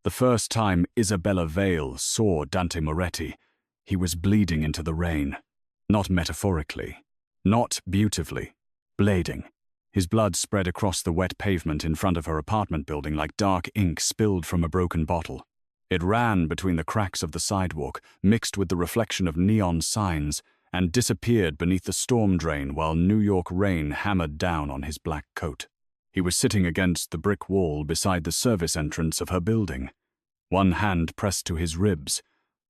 The first time Isabella Vale saw Dante Moretti, he was bleeding into the rain. Not metaphorically, not beautifully, blading. His blood spread across the wet pavement in front of her apartment building like dark ink spilled from a broken bottle. It ran between the cracks of the sidewalk, mixed with the reflection of neon signs, and disappeared beneath the storm drain while New York rain hammered down on his black coat. He was sitting against the brick wall beside the service entrance of her building, one hand pressed to his ribs,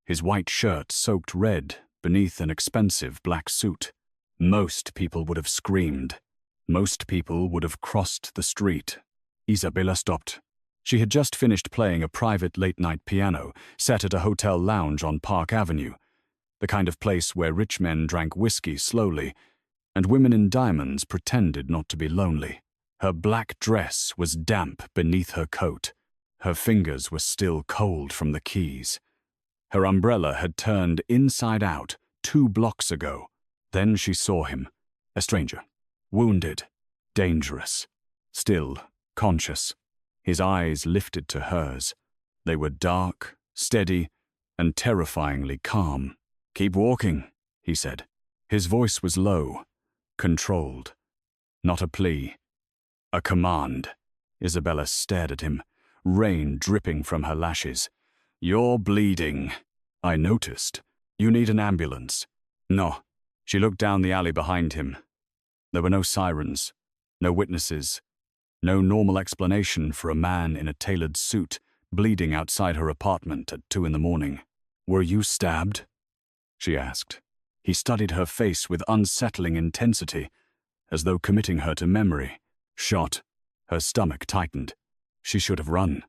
his white shirt soaked red beneath an expensive black suit. Most people would have screamed. Most people would have crossed the street. Isabella stopped. She had just finished playing a private late-night piano set at a hotel lounge on Park Avenue, the kind of place where rich men drank whiskey slowly and women in diamonds pretended not to be lonely. Her black dress was damp beneath her coat. Her fingers were still cold from the keys. Her umbrella had turned inside out 2 blocks ago. Then she saw him, a stranger, wounded, dangerous, still conscious. His eyes lifted to hers. They were dark, steady, and terrifyingly calm. "Keep walking," he said. His voice was low, controlled. Not a plea, a command. Isabella stared at him, rain dripping from her lashes. "You're bleeding." "I noticed. You need an ambulance." "No." She looked down the alley behind him. There were no sirens, no witnesses, no normal explanation for a man in a tailored suit bleeding outside her apartment at 2 a.m. "Were you stabbed?" she asked. He studied her face with unsettling intensity, as though committing her to memory. "Shot." Her stomach tightened. She should have run.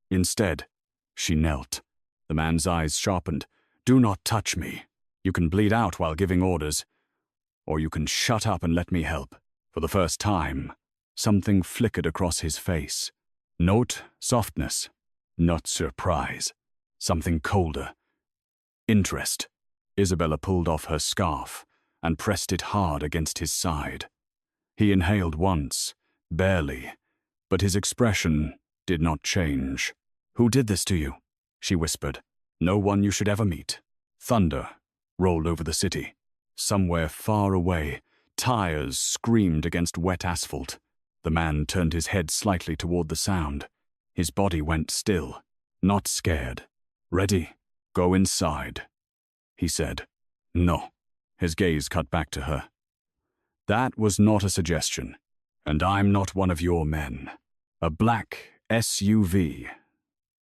Instead, she knelt. The man's eyes sharpened. "Do not touch me. You can bleed out while giving orders, or you can shut up and let me help." For the first time, something flickered across his face. Not softness, not surprise. Something colder. Interest. Isabella pulled off her scarf and pressed it hard against his side. He inhaled once, barely, but his expression did not change. "Who did this to you?" she whispered. "No one you should ever meet." Thunder rolled over the city. Somewhere far away, tires screamed against wet asphalt. The man turned his head slightly toward the sound. His body went still, not scared. "Ready? Go inside," he said. "No." His gaze cut back to her. "That was not a suggestion, and I'm not one of your men." A black SUV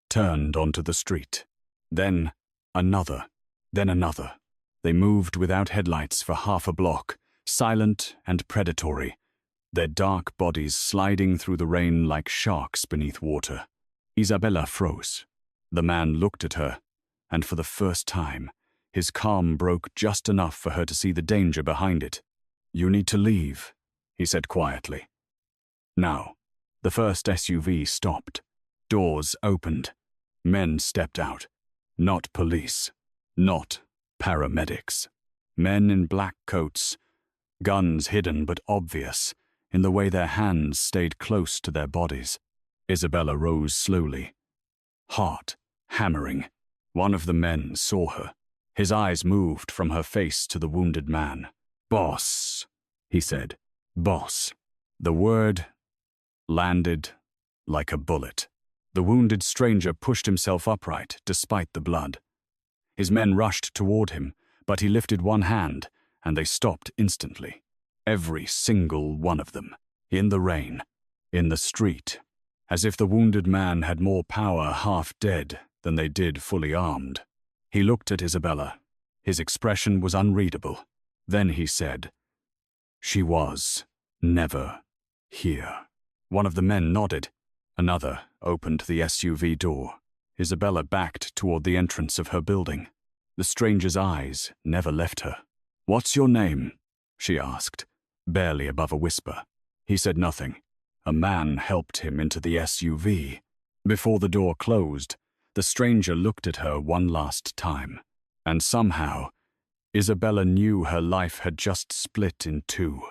turned onto the street. Then another. Then another. They moved without headlights for half a block, silent and predatory, their dark bodies sliding through the rain like sharks beneath water. Isabella froze. The man looked at her, and for the first time, his calm broke just enough for her to see the danger behind it. "You need to leave," he said quietly. Now, the first SUV stopped. Doors opened. Men stepped out. Not police. Not paramedics. Men in black coats, guns hidden but obvious in the way their hands stayed close to their bodies. Isabella rose slowly, heart hammering. One of the men saw her. His eyes moved from her face to the wounded man. "Boss," he said. "Boss." The word landed like a bullet. The wounded stranger pushed himself upright despite the blood. His men rushed toward him, but he lifted one hand, and they stopped instantly. Every single one of them. In the rain. In the street. As if the wounded man had more power half dead than they did fully armed. He looked at Isabella. His expression was unreadable. Then he said, "She was never here." One of the men nodded. Another opened the SUV door. Isabella backed toward the entrance of her building. The stranger's eyes never left her. "What's your name?" she asked, barely above a whisper. He said nothing. A man helped him into the SUV. Before the door closed, the stranger looked at her one last time. And somehow, Isabella knew her life had just split in two.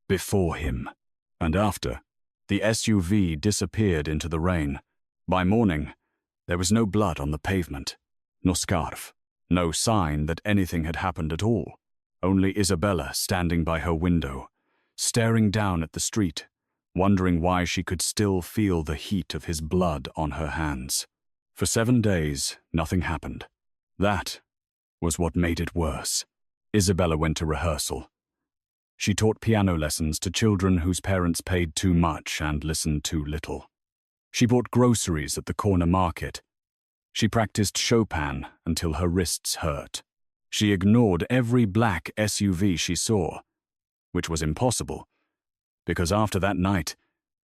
Before him. And after, the SUV disappeared into the rain. By morning, There was no blood on the pavement, no scarf, no sign that anything had happened at all. Only Isabella standing by her window, staring down at the street, wondering why she could still feel the heat of his blood on her hands. For 7 days, nothing happened. That was what made it worse. Isabella went to rehearsal. She taught piano lessons to children whose parents paid too much and listened too little. She bought groceries at the corner market. She practiced Chopin until her wrists hurt. She ignored every black SUV she saw, which was impossible, because after that night,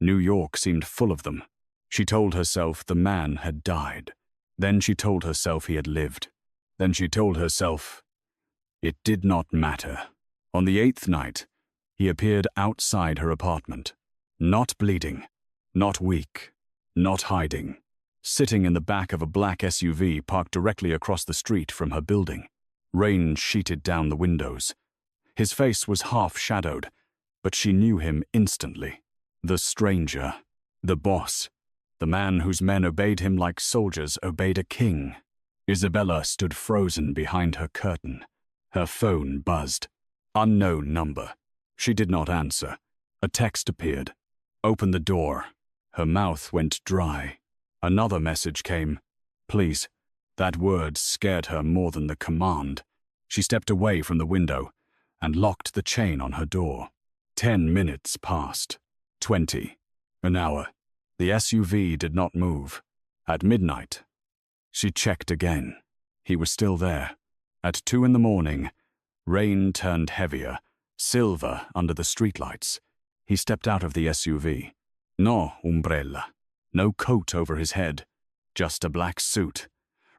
New York seemed full of them. She told herself the man had died. Then she told herself he had lived. Then she told herself it did not matter. On the 8th night, he appeared outside her apartment, not bleeding, not weak, not hiding, sitting in the back of a black SUV parked directly across the street from her building. Rain sheeted down the windows. His face was half-shadowed, but she knew him instantly. The stranger, the boss, the man whose men obeyed him like soldiers obeyed a king. Isabella stood frozen behind her curtain. Her phone buzzed. Unknown number. She did not answer. A text appeared. Open the door. Her mouth went dry. Another message came. Please. That word scared her more than the command. She stepped away from the window and locked the chain on her door. 10 minutes passed. 20. An hour. The SUV did not move. At midnight, she checked again. He was still there. At 2 in the morning, rain turned heavier, silver under the streetlights. He stepped out of the SUV. No umbrella. No coat over his head. Just a black suit.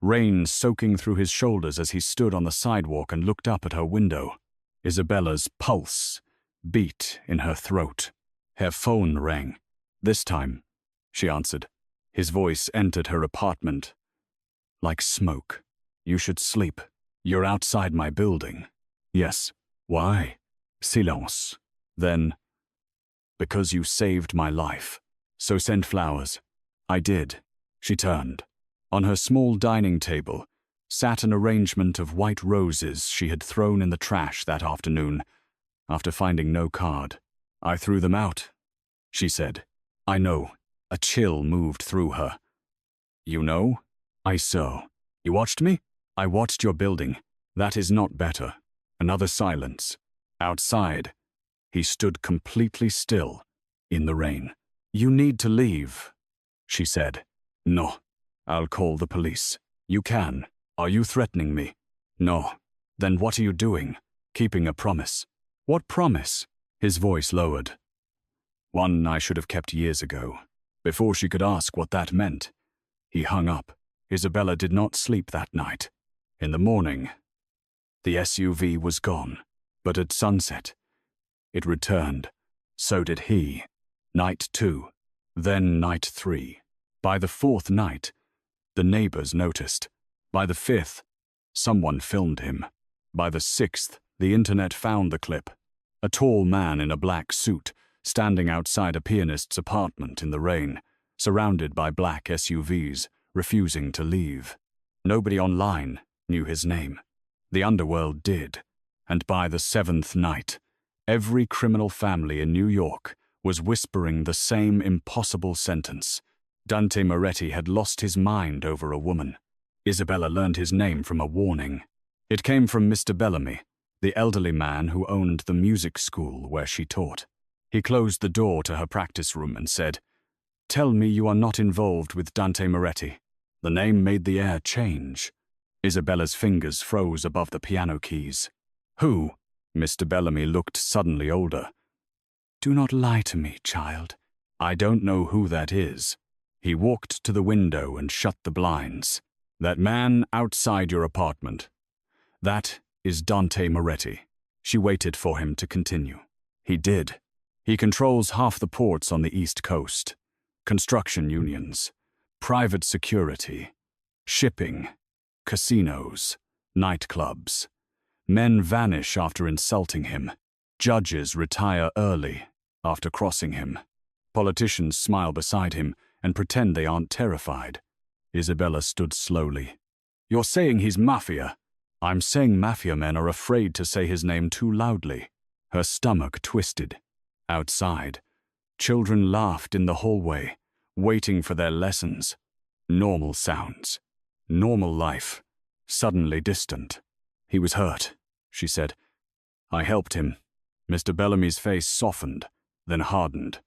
Rain soaking through his shoulders as he stood on the sidewalk and looked up at her window. Isabella's pulse beat in her throat. Her phone rang. This time, she answered. His voice entered her apartment. Like smoke. You should sleep. You're outside my building. Yes. Why? Silence. Then, because you saved my life. So send flowers. I did. She turned. On her small dining table sat an arrangement of white roses she had thrown in the trash that afternoon, after finding no card. I threw them out, she said. I know. A chill moved through her. You know? I saw. You watched me? I watched your building. That is not better. Another silence. Outside, he stood completely still, in the rain. You need to leave, she said. No. I'll call the police. You can. Are you threatening me? No. Then what are you doing? Keeping a promise. What promise? His voice lowered. One I should have kept years ago. Before she could ask what that meant, he hung up. Isabella did not sleep that night. In the morning, the SUV was gone, but at sunset, it returned. So did he. Night 2, then night 3. By the 4th night, the neighbors noticed. By the 5th, someone filmed him. By the 6th, the internet found the clip. A tall man in a black suit, standing outside a pianist's apartment in the rain, surrounded by black SUVs, refusing to leave. Nobody online knew his name. The underworld did, and by the 7th night, every criminal family in New York was whispering the same impossible sentence. Dante Moretti had lost his mind over a woman. Isabella learned his name from a warning. It came from Mr. Bellamy, the elderly man who owned the music school where she taught. He closed the door to her practice room and said, "Tell me you are not involved with Dante Moretti." The name made the air change. Isabella's fingers froze above the piano keys. Who? Mr. Bellamy looked suddenly older. Do not lie to me, child. I don't know who that is. He walked to the window and shut the blinds. That man outside your apartment. That is Dante Moretti. She waited for him to continue. He did. He controls half the ports on the East Coast. Construction unions, private security, shipping, casinos, nightclubs. Men vanish after insulting him. Judges retire early after crossing him. Politicians smile beside him and pretend they aren't terrified. Isabella stood slowly. You're saying he's mafia? I'm saying mafia men are afraid to say his name too loudly. Her stomach twisted. Outside, children laughed in the hallway, waiting for their lessons. Normal sounds. Normal life. Suddenly distant. He was hurt, she said. I helped him. Mr. Bellamy's face softened, then hardened.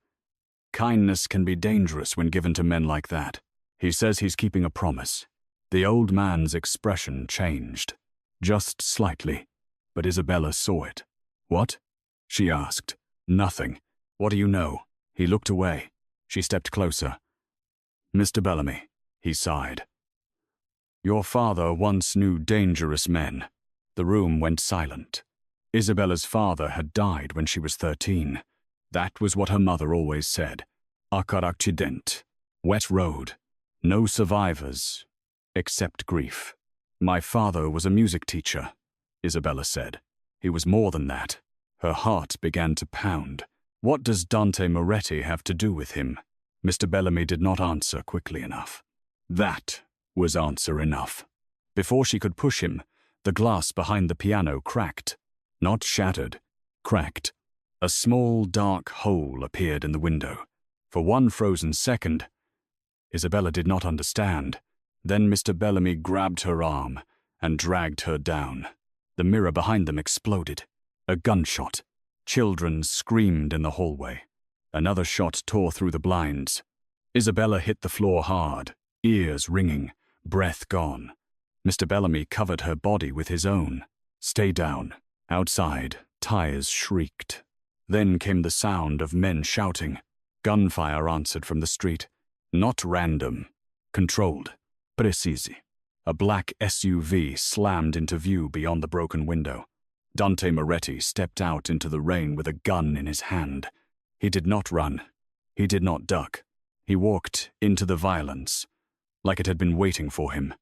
Kindness can be dangerous when given to men like that. He says he's keeping a promise. The old man's expression changed. Just slightly, but Isabella saw it. What? She asked. Nothing. What do you know? He looked away. She stepped closer. Mr. Bellamy, he sighed. Your father once knew dangerous men. The room went silent. Isabella's father had died when she was 13. That was what her mother always said. Acar accident. Wet road. No survivors, except grief. My father was a music teacher, Isabella said. He was more than that. Her heart began to pound. What does Dante Moretti have to do with him? Mr. Bellamy did not answer quickly enough. That was answer enough. Before she could push him, the glass behind the piano cracked. Not shattered, cracked. A small, dark hole appeared in the window. For one frozen second, Isabella did not understand. Then Mr. Bellamy grabbed her arm and dragged her down. The mirror behind them exploded. A gunshot. Children screamed in the hallway. Another shot tore through the blinds. Isabella hit the floor hard, ears ringing, breath gone. Mr. Bellamy covered her body with his own. Stay down. Outside, tires shrieked. Then came the sound of men shouting. Gunfire answered from the street. Not random. Controlled. Precisi. A black SUV slammed into view beyond the broken window. Dante Moretti stepped out into the rain with a gun in his hand. He did not run. He did not duck. He walked into the violence, like it had been waiting for him.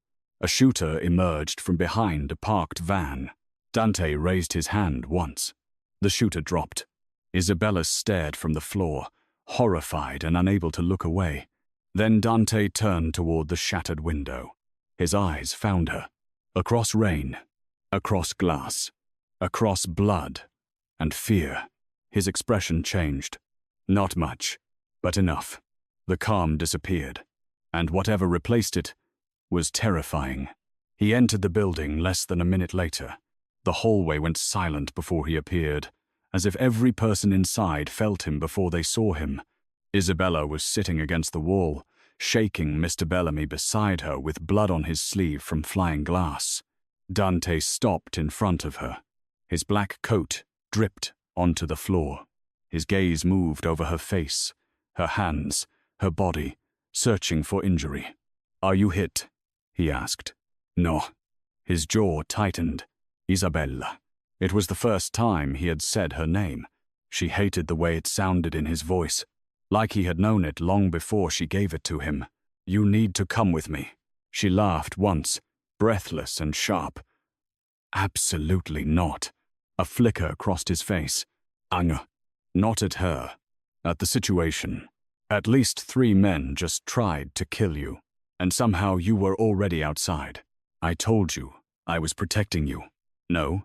A shooter emerged from behind a parked van. Dante raised his hand once. The shooter dropped. Isabella stared from the floor, horrified and unable to look away. Then Dante turned toward the shattered window. His eyes found her. Across rain, across glass, across blood and fear. His expression changed. Not much, but enough. The calm disappeared, and whatever replaced it was terrifying. He entered the building less than a minute later. The hallway went silent before he appeared, as if every person inside felt him before they saw him. Isabella was sitting against the wall, shaking Mr. Bellamy beside her with blood on his sleeve from flying glass. Dante stopped in front of her. His black coat dripped onto the floor. His gaze moved over her face, her hands, her body, searching for injury. Are you hit? He asked. No. His jaw tightened. Isabella. It was the first time he had said her name. She hated the way it sounded in his voice, like he had known it long before she gave it to him. You need to come with me. She laughed once, breathless and sharp. Absolutely not. A flicker crossed his face. Anger. Not at her. At the situation. At least 3 men just tried to kill you, and somehow you were already outside. I told you I was protecting you. No?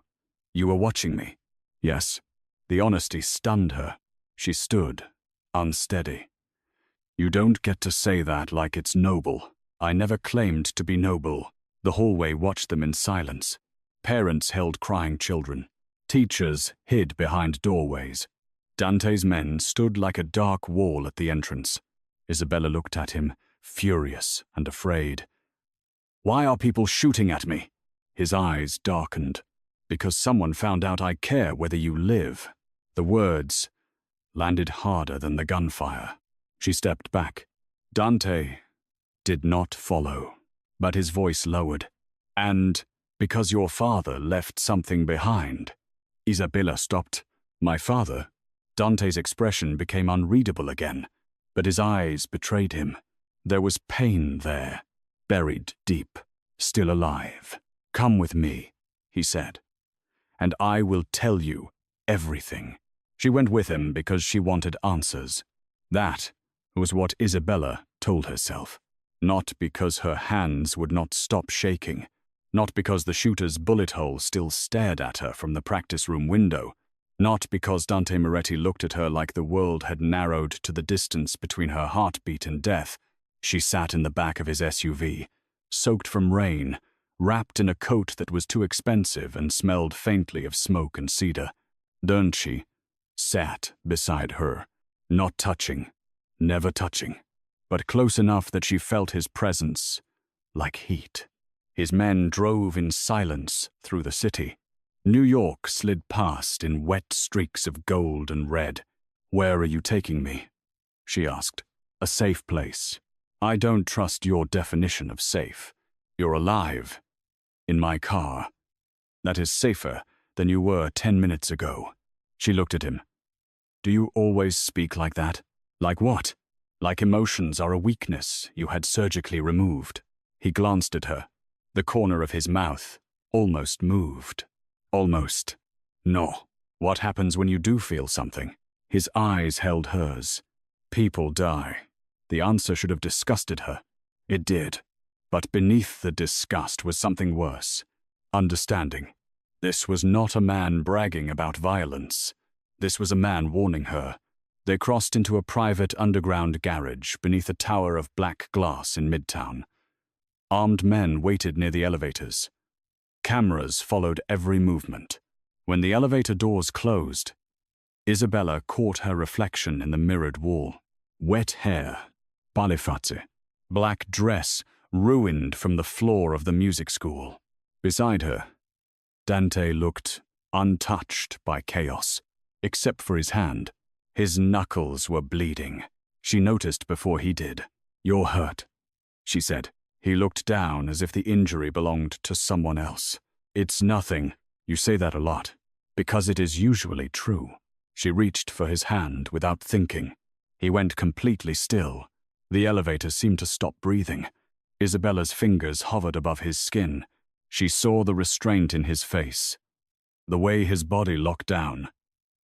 You were watching me. Yes. The honesty stunned her. She stood, unsteady. You don't get to say that like it's noble. I never claimed to be noble. The hallway watched them in silence. Parents held crying children. Teachers hid behind doorways. Dante's men stood like a dark wall at the entrance. Isabella looked at him, furious and afraid. Why are people shooting at me? His eyes darkened. Because someone found out I care whether you live. The words landed harder than the gunfire. She stepped back. Dante did not follow, but his voice lowered. And because your father left something behind. Isabella stopped. My father? Dante's expression became unreadable again, but his eyes betrayed him. There was pain there, buried deep, still alive. Come with me, he said, and I will tell you everything. She went with him because she wanted answers. That was what Isabella told herself. Not because her hands would not stop shaking, not because the shooter's bullet hole still stared at her from the practice room window, not because Dante Moretti looked at her like the world had narrowed to the distance between her heartbeat and death. She sat in the back of his SUV, soaked from rain, wrapped in a coat that was too expensive and smelled faintly of smoke and cedar. Dante sat beside her, not touching, never touching, but close enough that she felt his presence like heat. His men drove in silence through the city. New York slid past in wet streaks of gold and red. "Where are you taking me?" she asked. "A safe place. I don't trust your definition of safe. You're alive. In my car. That is safer than you were 10 minutes ago." She looked at him. "Do you always speak like that? Like what? Like emotions are a weakness you had surgically removed." He glanced at her. The corner of his mouth almost moved. Almost. "No. What happens when you do feel something?" His eyes held hers. "People die." The answer should have disgusted her. It did. But beneath the disgust was something worse. Understanding. This was not a man bragging about violence. This was a man warning her. They crossed into a private underground garage beneath a tower of black glass in Midtown. Armed men waited near the elevators. Cameras followed every movement. When the elevator doors closed, Isabella caught her reflection in the mirrored wall. Wet hair, palefazze, black dress ruined from the floor of the music school. Beside her, Dante looked untouched by chaos, except for his hand. His knuckles were bleeding. She noticed before he did. "You're hurt," she said. He looked down as if the injury belonged to someone else. "It's nothing. You say that a lot. Because it is usually true." She reached for his hand without thinking. He went completely still. The elevator seemed to stop breathing. Isabella's fingers hovered above his skin. She saw the restraint in his face. The way his body locked down.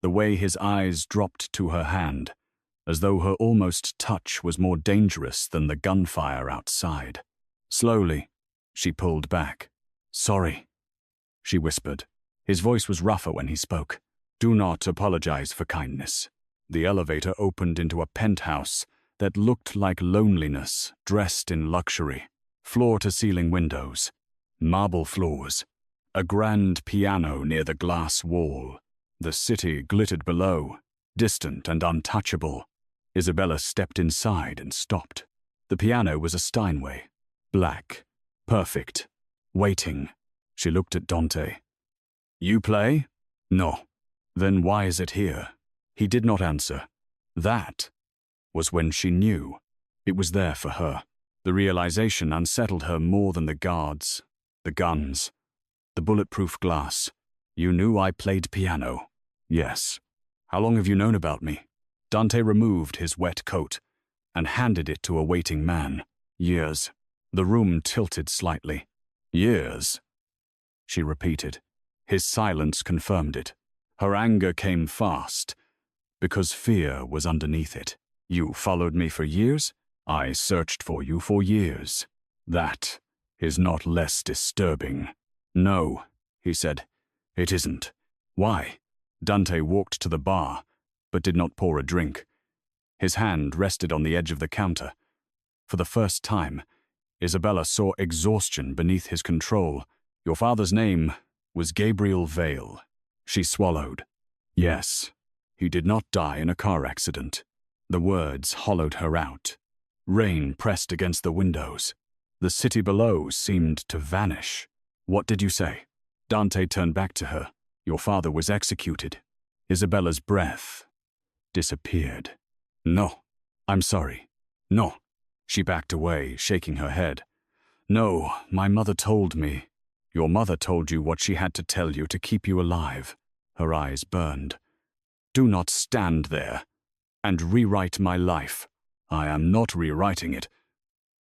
The way his eyes dropped to her hand, as though her almost touch was more dangerous than the gunfire outside. Slowly, she pulled back. "Sorry," she whispered. His voice was rougher when he spoke. "Do not apologize for kindness." The elevator opened into a penthouse that looked like loneliness dressed in luxury. Floor-to-ceiling windows, marble floors, a grand piano near the glass wall. The city glittered below, distant and untouchable. Isabella stepped inside and stopped. The piano was a Steinway. Black, perfect, waiting. She looked at Dante. "You play?" "No." "Then why is it here?" He did not answer. That was when she knew. It was there for her. The realization unsettled her more than the guards, the guns, the bulletproof glass. "You knew I played piano?" "Yes." "How long have you known about me?" Dante removed his wet coat and handed it to a waiting man. "Years." The room tilted slightly. "Years," she repeated. His silence confirmed it. Her anger came fast, because fear was underneath it. "You followed me for years? I searched for you for years. That is not less disturbing." "No," he said. "It isn't." "Why?" Dante walked to the bar, but did not pour a drink. His hand rested on the edge of the counter. For the first time, Isabella saw exhaustion beneath his control. "Your father's name was Gabriel Vale." She swallowed. "Yes, he did not die in a car accident." The words hollowed her out. Rain pressed against the windows. The city below seemed to vanish. "What did you say?" Dante turned back to her. "Your father was executed." Isabella's breath disappeared. "No, I'm sorry. No." She backed away, shaking her head. "No, my mother told me." "Your mother told you what she had to tell you to keep you alive." Her eyes burned. "Do not stand there and rewrite my life." "I am not rewriting it.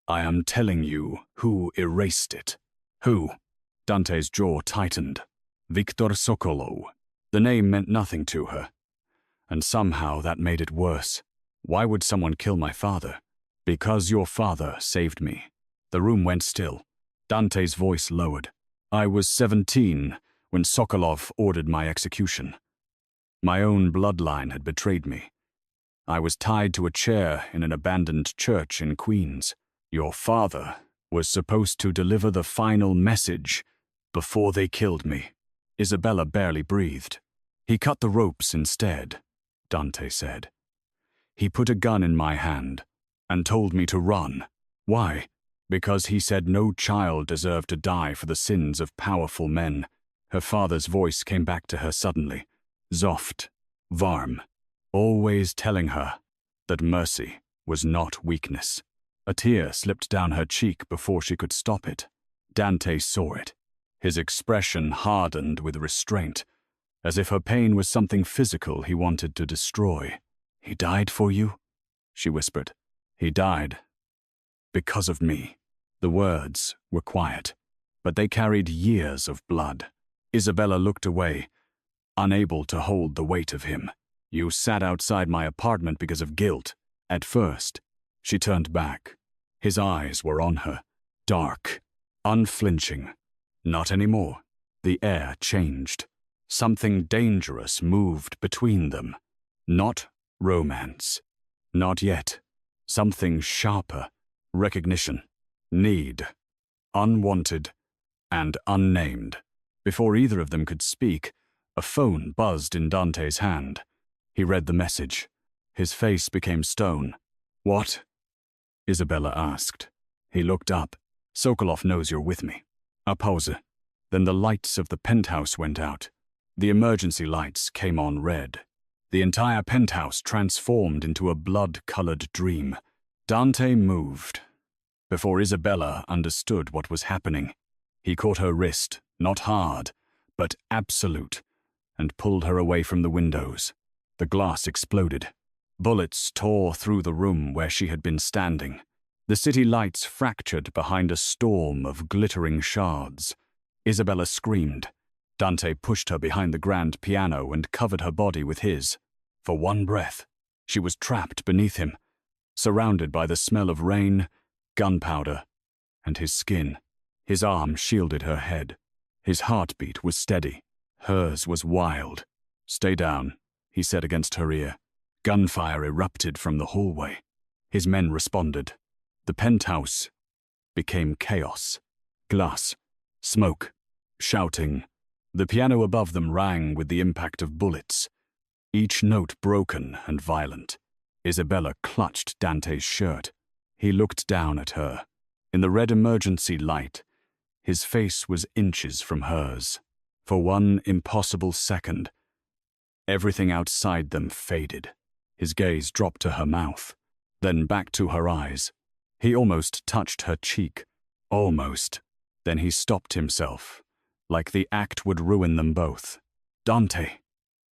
I am telling you who erased it." "Who?" Dante's jaw tightened. "Victor Sokolov." The name meant nothing to her, and somehow that made it worse. Why would someone kill my father? Because your father saved me. The room went still. Dante's voice lowered. I was 17 when Sokolov ordered my execution. My own bloodline had betrayed me. I was tied to a chair in an abandoned church in Queens. Your father was supposed to deliver the final message before they killed me. Isabella barely breathed. He cut the ropes instead, Dante said. He put a gun in my hand and told me to run. Why? Because he said no child deserved to die for the sins of powerful men. Her father's voice came back to her suddenly. Soft, warm, always telling her that mercy was not weakness. A tear slipped down her cheek before she could stop it. Dante saw it. His expression hardened with restraint, as if her pain was something physical he wanted to destroy. He died for you? She whispered. He died because of me. The words were quiet, but they carried years of blood. Isabella looked away, unable to hold the weight of him. You sat outside my apartment because of guilt. At first, she turned back. His eyes were on her, dark, unflinching. Not anymore. The air changed. Something dangerous moved between them. Not romance. Not yet. Something sharper. Recognition. Need. Unwanted and unnamed. Before either of them could speak, a phone buzzed in Dante's hand. He read the message. His face became stone. What? Isabella asked. He looked up. Sokolov knows you're with me. A pause. Then the lights of the penthouse went out. The emergency lights came on red. The entire penthouse transformed into a blood-colored dream. Dante moved. Before Isabella understood what was happening, he caught her wrist, not hard, but absolute, and pulled her away from the windows. The glass exploded. Bullets tore through the room where she had been standing. The city lights fractured behind a storm of glittering shards. Isabella screamed. Dante pushed her behind the grand piano and covered her body with his. For one breath, she was trapped beneath him, surrounded by the smell of rain, gunpowder, and his skin. His arm shielded her head. His heartbeat was steady. Hers was wild. Stay down, he said against her ear. Gunfire erupted from the hallway. His men responded. The penthouse became chaos. Glass, smoke, shouting. The piano above them rang with the impact of bullets, each note broken and violent. Isabella clutched Dante's shirt. He looked down at her. In the red emergency light, his face was inches from hers. For one impossible second, everything outside them faded. His gaze dropped to her mouth, then back to her eyes. He almost touched her cheek. Almost. Then he stopped himself, like the act would ruin them both. Dante,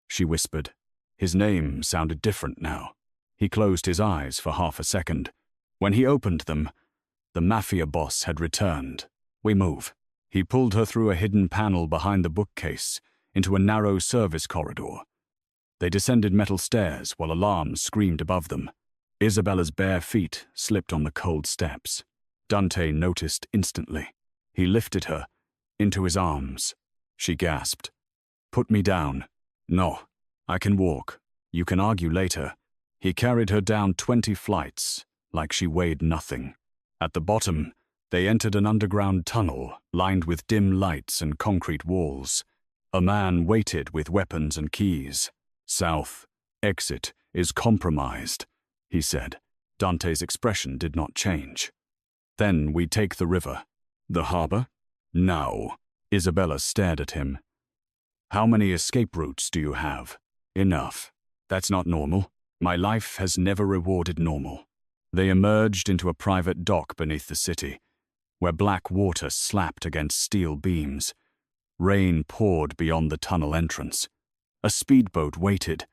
she whispered. His name sounded different now. He closed his eyes for half a second. When he opened them, the Mafia Boss had returned. We move. He pulled her through a hidden panel behind the bookcase into a narrow service corridor. They descended metal stairs while alarms screamed above them. Isabella's bare feet slipped on the cold steps. Dante noticed instantly. He lifted her into his arms. She gasped. Put me down. No, I can walk. You can argue later. He carried her down 20 flights, like she weighed nothing. At the bottom, they entered an underground tunnel lined with dim lights and concrete walls. A man waited with weapons and keys. South, exit is compromised, he said. Dante's expression did not change. Then we take the river. The harbor? Now. Isabella stared at him. How many escape routes do you have? Enough. That's not normal. My life has never rewarded normal. They emerged into a private dock beneath the city, where black water slapped against steel beams. Rain poured beyond the tunnel entrance. A speedboat waited,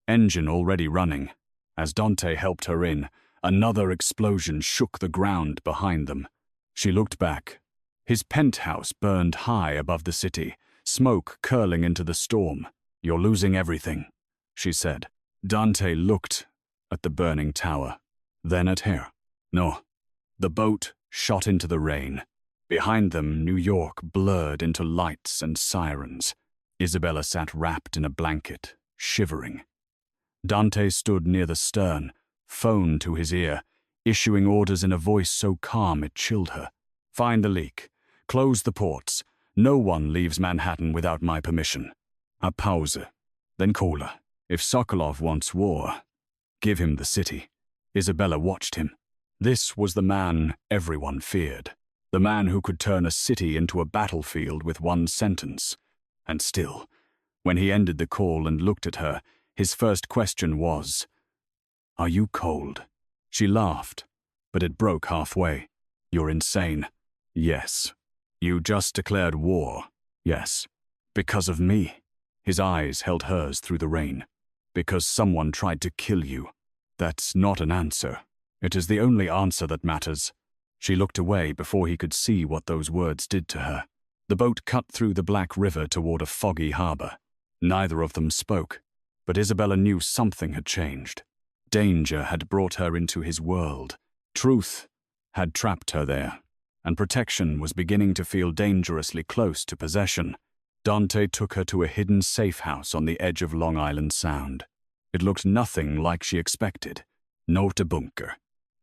engine already running. As Dante helped her in, another explosion shook the ground behind them. She looked back. His penthouse burned high above the city, smoke curling into the storm. You're losing everything, she said. Dante looked at the burning tower, then at her. No. The boat shot into the rain. Behind them, New York blurred into lights and sirens. Isabella sat wrapped in a blanket, shivering. Dante stood near the stern, phone to his ear, issuing orders in a voice so calm it chilled her. Find the leak. Close the ports. No one leaves Manhattan without my permission. A pause. Then caller. If Sokolov wants war, give him the city. Isabella watched him. This was the man everyone feared. The man who could turn a city into a battlefield with one sentence. And still, when he ended the call and looked at her, his first question was, "Are you cold?" She laughed, but it broke halfway. "You're insane." "Yes." "You just declared war." "Yes." "Because of me." His eyes held hers through the rain. "Because someone tried to kill you." "That's not an answer. It is the only answer that matters." She looked away before he could see what those words did to her. The boat cut through the Black River toward a foggy harbor. Neither of them spoke, but Isabella knew something had changed. Danger had brought her into his world. Truth had trapped her there, and protection was beginning to feel dangerously close to possession. Dante took her to a hidden safe house on the edge of Long Island Sound. It looked nothing like she expected. Not a bunker.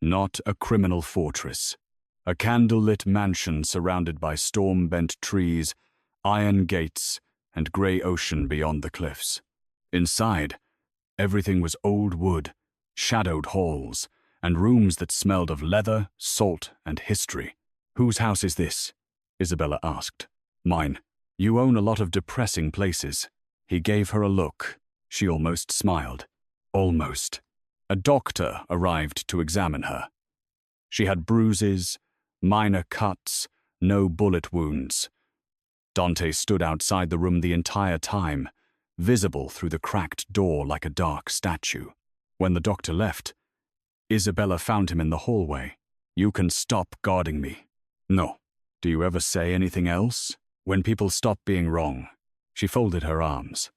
Not a criminal fortress. A candle-lit mansion surrounded by storm-bent trees, iron gates, and gray ocean beyond the cliffs. Inside, everything was old wood, shadowed halls, and rooms that smelled of leather, salt, and history. "Whose house is this?" Isabella asked. "Mine. You own a lot of depressing places." He gave her a look. She almost smiled. Almost. A doctor arrived to examine her. She had bruises, minor cuts, no bullet wounds. Dante stood outside the room the entire time, visible through the cracked door like a dark statue. When the doctor left, Isabella found him in the hallway. "You can stop guarding me." "No." "Do you ever say anything else? When people stop being wrong?" She folded her arms.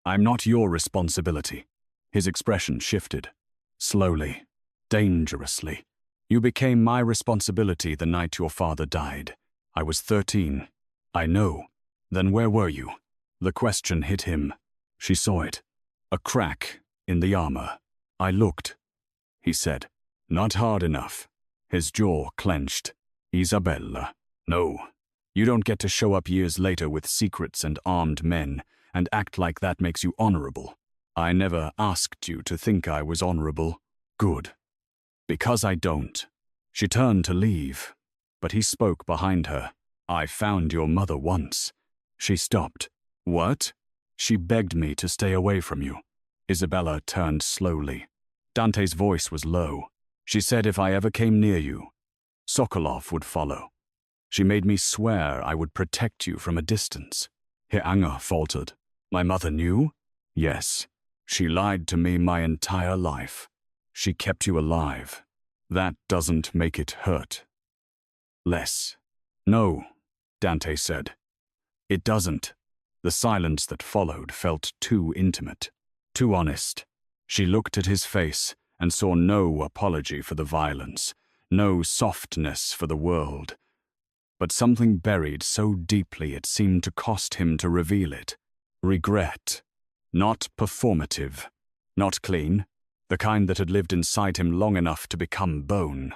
"I'm not your responsibility." His expression shifted. Slowly, dangerously. "You became my responsibility the night your father died. I was 13. I know. Then where were you?" The question hit him. She saw it. A crack in the armor. "I looked," he said. "Not hard enough." His jaw clenched. "Isabella. No. You don't get to show up years later with secrets and armed men and act like that makes you honorable. I never asked you to think I was honorable." "Good. Because I don't." She turned to leave, but he spoke behind her. "I found your mother once." She stopped. "What?" "She begged me to stay away from you." Isabella turned slowly. Dante's voice was low. "She said if I ever came near you, Sokolov would follow. She made me swear I would protect you from a distance." Her anger faltered. "My mother knew?" "Yes. She lied to me my entire life. She kept you alive. That doesn't make it hurt less." "No," Dante said. "It doesn't." The silence that followed felt too intimate, too honest. She looked at his face and saw no apology for the violence, no softness for the world, but something buried so deeply it seemed to cost him to reveal it. Regret. Not performative. Not clean. The kind that had lived inside him long enough to become bone.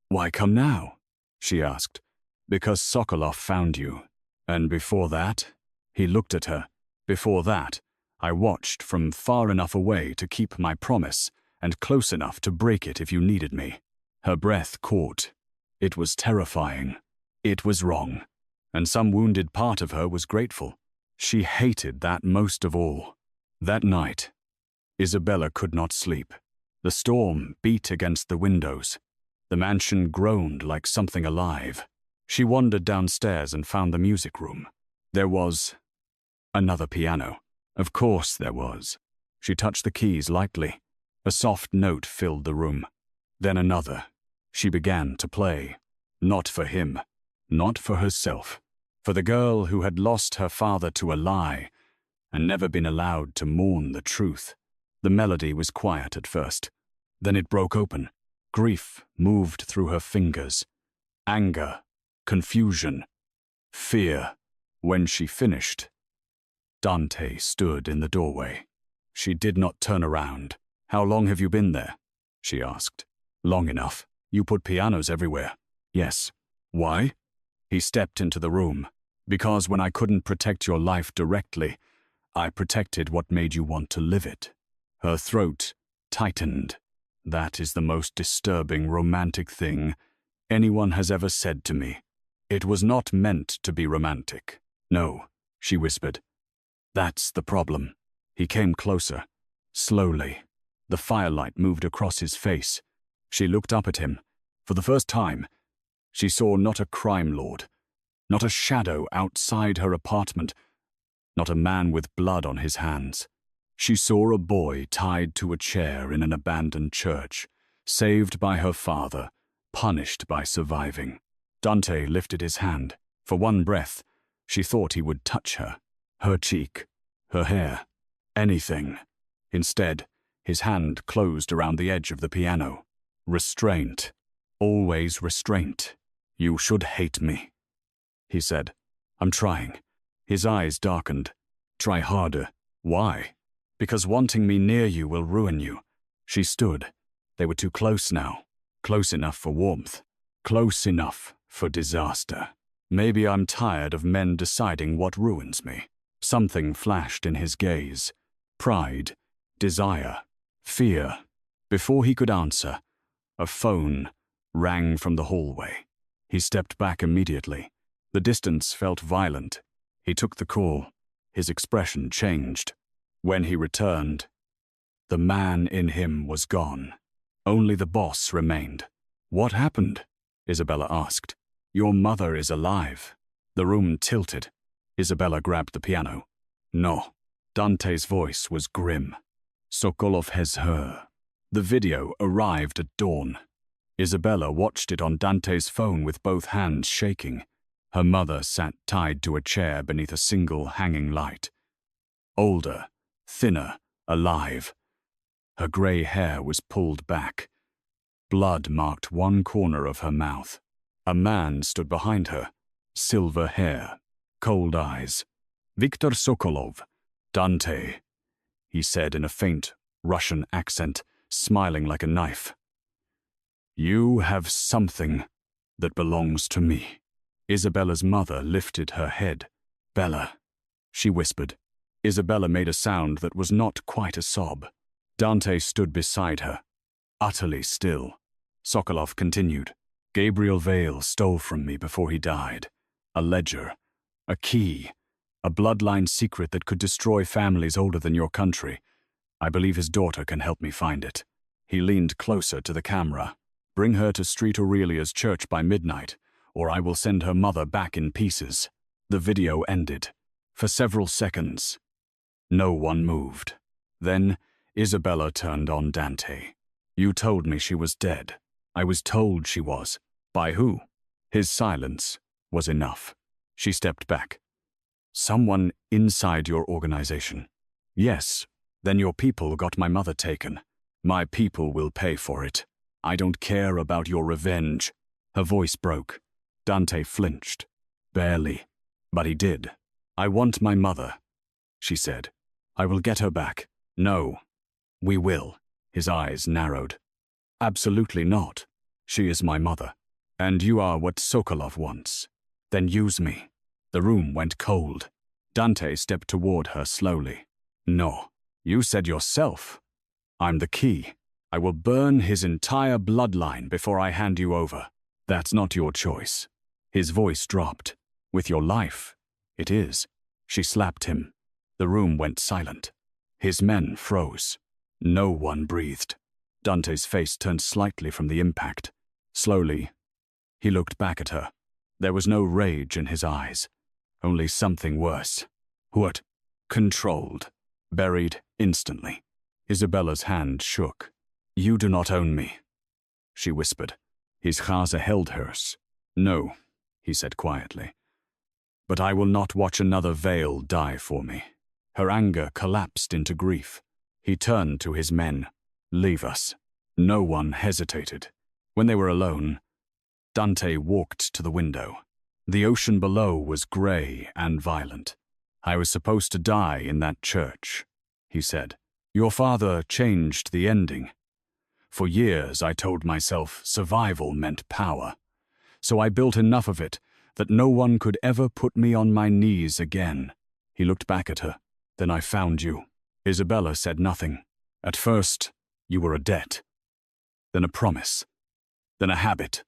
"Why come now?" she asked. "Because Sokolov found you. And before that?" He looked at her. "Before that, I watched from far enough away to keep my promise, and close enough to break it if you needed me." Her breath caught. It was terrifying. It was wrong. And some wounded part of her was grateful. She hated that most of all. That night, Isabella could not sleep. The storm beat against the windows. The mansion groaned like something alive. She wandered downstairs and found the music room. There was another piano. Of course there was. She touched the keys lightly. A soft note filled the room. Then another. She began to play. Not for him. Not for herself. For the girl who had lost her father to a lie and never been allowed to mourn the truth. The melody was quiet at first. Then it broke open. Grief moved through her fingers. Anger, confusion, fear. When she finished, Dante stood in the doorway. She did not turn around. "How long have you been there?" she asked. "Long enough. You put pianos everywhere." "Yes." "Why?" He stepped into the room. "Because when I couldn't protect your life directly, I protected what made you want to live it." Her throat tightened. "That is the most disturbing romantic thing anyone has ever said to me. It was not meant to be romantic." "No," she whispered. "That's the problem." He came closer. Slowly, the firelight moved across his face. She looked up at him. For the first time, she saw not a crime lord, not a shadow outside her apartment, not a man with blood on his hands. She saw a boy tied to a chair in an abandoned church, saved by her father, punished by surviving. Dante lifted his hand. For one breath, she thought he would touch her. Her cheek, her hair, anything. Instead, his hand closed around the edge of the piano. Restraint. Always restraint. "You should hate me," he said. "I'm trying." His eyes darkened. "Try harder." "Why?" "Because wanting me near you will ruin you." She stood. They were too close now. Close enough for warmth. Close enough for disaster. "Maybe I'm tired of men deciding what ruins me." Something flashed in his gaze. Pride, desire, fear. Before he could answer, a phone rang from the hallway. He stepped back immediately. The distance felt violent. He took the call. His expression changed. When he returned, the man in him was gone. Only the boss remained. "What happened?" Isabella asked. "Your mother is alive." The room tilted. Isabella grabbed the piano. "No." Dante's voice was grim. "Sokolov has her." The video arrived at dawn. Isabella watched it on Dante's phone with both hands shaking. Her mother sat tied to a chair beneath a single hanging light. Older, thinner, alive. Her grey hair was pulled back. Blood marked one corner of her mouth. A man stood behind her. Silver hair, cold eyes. "Viktor Sokolov, Dante," he said in a faint Russian accent, smiling like a knife. "You have something that belongs to me." Isabella's mother lifted her head. "Bella," she whispered. Isabella made a sound that was not quite a sob. Dante stood beside her, utterly still. Sokolov continued. "Gabriel Vale stole from me before he died. A ledger, a key, a bloodline secret that could destroy families older than your country. I believe his daughter can help me find it." He leaned closer to the camera. "Bring her to Street Aurelia's church by midnight, or I will send her mother back in pieces." The video ended. For several seconds, no one moved. Then Isabella turned on Dante. "You told me she was dead." "I was told she was." "By who?" His silence was enough. She stepped back. "Someone inside your organization." "Yes. Then your people got my mother taken. My people will pay for it. I don't care about your revenge." Her voice broke. Dante flinched. Barely. But he did. "I want my mother," she said. "I will get her back." "No." "We will." His eyes narrowed. "Absolutely not. She is my mother. And you are what Sokolov wants. Then use me." The room went cold. Dante stepped toward her slowly. "No. You said yourself. I'm the key. I will burn his entire bloodline before I hand you over. That's not your choice." His voice dropped. "With your life, it is." She slapped him. The room went silent. His men froze. No one breathed. Dante's face turned slightly from the impact. Slowly, he looked back at her. There was no rage in his eyes, only something worse. What? Controlled. Buried instantly. Isabella's hand shook. "You do not own me," she whispered. His chasa held hers. "No," he said quietly. "But I will not watch another Vale die for me." Her anger collapsed into grief. He turned to his men. "Leave us." No one hesitated. When they were alone, Dante walked to the window. The ocean below was grey and violent. "I was supposed to die in that church," he said. "Your father changed the ending. For years I told myself survival meant power. So I built enough of it that no one could ever put me on my knees again." He looked back at her. "Then I found you." Isabella said nothing. "At first, you were a debt. Then a promise. Then a habit."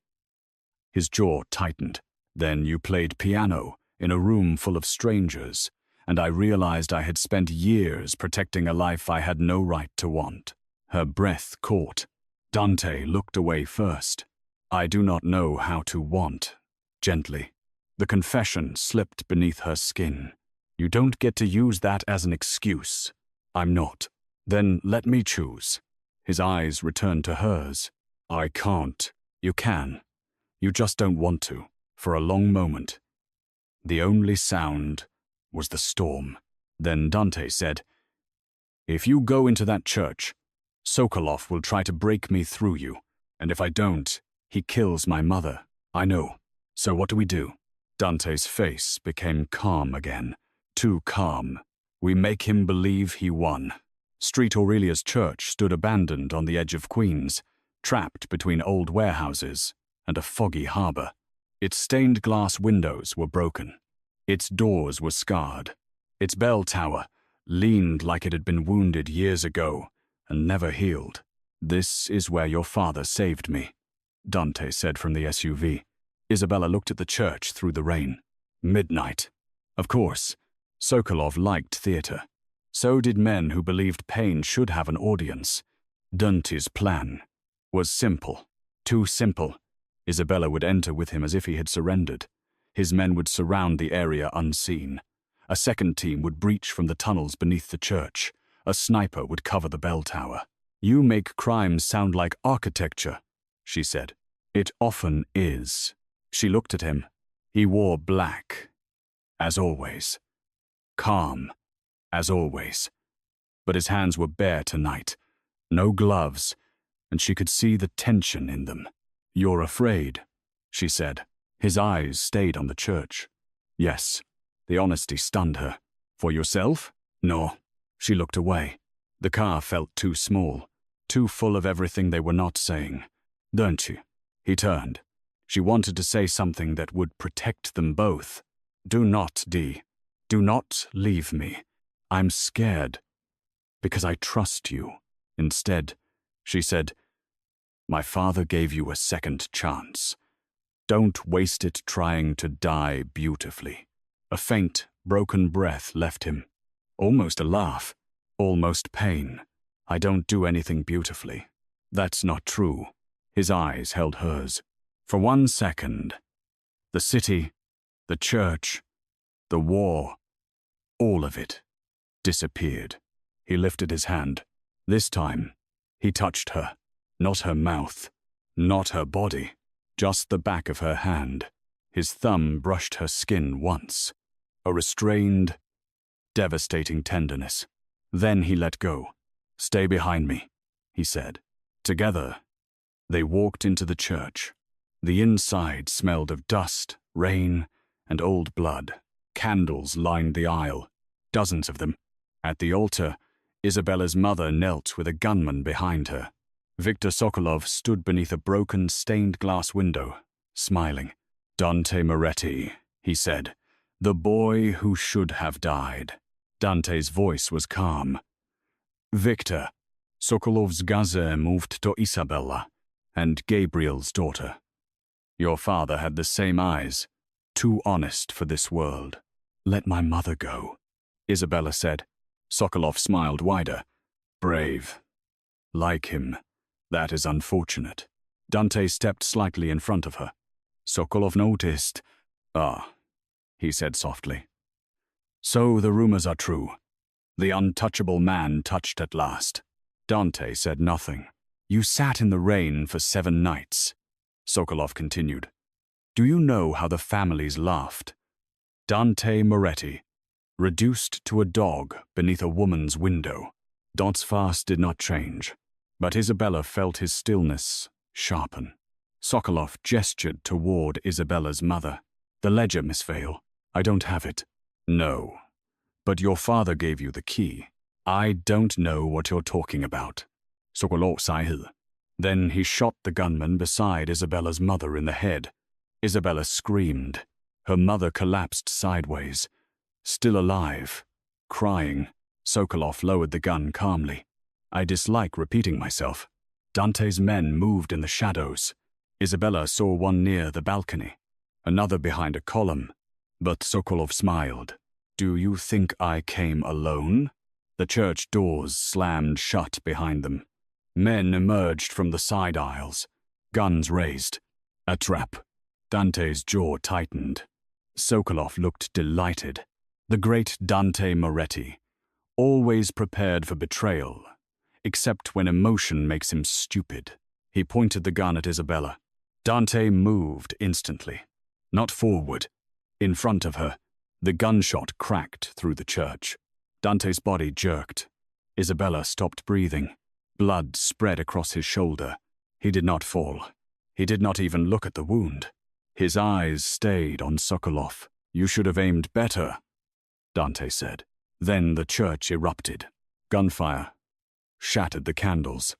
His jaw tightened. "Then you played piano in a room full of strangers, and I realized I had spent years protecting a life I had no right to want." Her breath caught. Dante looked away first. "I do not know how to want," gently. The confession slipped beneath her skin. "You don't get to use that as an excuse." "I'm not." "Then let me choose." His eyes returned to hers. "I can't." "You can. You just don't want to." For a long moment, the only sound was the storm. Then Dante said, "If you go into that church, Sokolov will try to break me through you, and if I don't, he kills my mother. I know. So what do we do?" Dante's face became calm again. Too calm. "We make him believe he won." Street Aurelia's church stood abandoned on the edge of Queens, trapped between old warehouses and a foggy harbor. Its stained glass windows were broken. Its doors were scarred. Its bell tower leaned like it had been wounded years ago and never healed. "This is where your father saved me," Dante said from the SUV. Isabella looked at the church through the rain. Midnight. Of course, Sokolov liked theater. So did men who believed pain should have an audience. Dante's plan was simple. Too simple. Isabella would enter with him as if he had surrendered. His men would surround the area unseen. A second team would breach from the tunnels beneath the church. A sniper would cover the bell tower. "You make crimes sound like architecture," she said. "It often is." She looked at him. He wore black, as always. Calm, as always. But his hands were bare tonight. No gloves, and she could see the tension in them. "You're afraid," she said. His eyes stayed on the church. "Yes." The honesty stunned her. "For yourself?" "No." She looked away. The car felt too small, too full of everything they were not saying. "Don't you?" He turned. She wanted to say something that would protect them both. "Do not, Dee. Do not leave me. I'm scared. Because I trust you." Instead, she said, "My father gave you a second chance. Don't waste it trying to die beautifully." A faint, broken breath left him. Almost a laugh. Almost pain. "I don't do anything beautifully." "That's not true." His eyes held hers. For 1 second, the city, the church, the war, all of it disappeared. He lifted his hand. This time, he touched her. Not her mouth, not her body, just the back of her hand. His thumb brushed her skin once. A restrained, devastating tenderness. Then he let go. "Stay behind me," he said. Together, they walked into the church. The inside smelled of dust, rain, and old blood. Candles lined the aisle, dozens of them. At the altar, Isabella's mother knelt with a gunman behind her. Viktor Sokolov stood beneath a broken, stained glass window, smiling. "Dante Moretti," he said, "the boy who should have died." Dante's voice was calm. "Viktor, Sokolov's gaze moved to Isabella, and Gabriel's daughter. Your father had the same eyes, too honest for this world." "Let my mother go," Isabella said. Sokolov smiled wider. "Brave. Like him. That is unfortunate." Dante stepped slightly in front of her. Sokolov noticed. "Ah," he said softly. "So the rumors are true. The untouchable man touched at last." Dante said nothing. "You sat in the rain for 7 nights," Sokolov continued. "Do you know how the families laughed? Dante Moretti, reduced to a dog beneath a woman's window." Dante's face did not change, but Isabella felt his stillness sharpen. Sokolov gestured toward Isabella's mother. The ledger, Miss Vale. I don't have it. No. But your father gave you the key. I don't know what you're talking about. Sokolov sighed. Then he shot the gunman beside Isabella's mother in the head. Isabella screamed. Her mother collapsed sideways. Still alive. Crying. Sokolov lowered the gun calmly. I dislike repeating myself. Dante's men moved in the shadows. Isabella saw one near the balcony, another behind a column. But Sokolov smiled. Do you think I came alone? The church doors slammed shut behind them. Men emerged from the side aisles, guns raised. A trap. Dante's jaw tightened. Sokolov looked delighted. The great Dante Moretti, always prepared for betrayal, except when emotion makes him stupid. He pointed the gun at Isabella. Dante moved instantly. Not forward. In front of her, the gunshot cracked through the church. Dante's body jerked. Isabella stopped breathing. Blood spread across his shoulder. He did not fall. He did not even look at the wound. His eyes stayed on Sokolov. You should have aimed better, Dante said. Then the church erupted. Gunfire shattered the candles.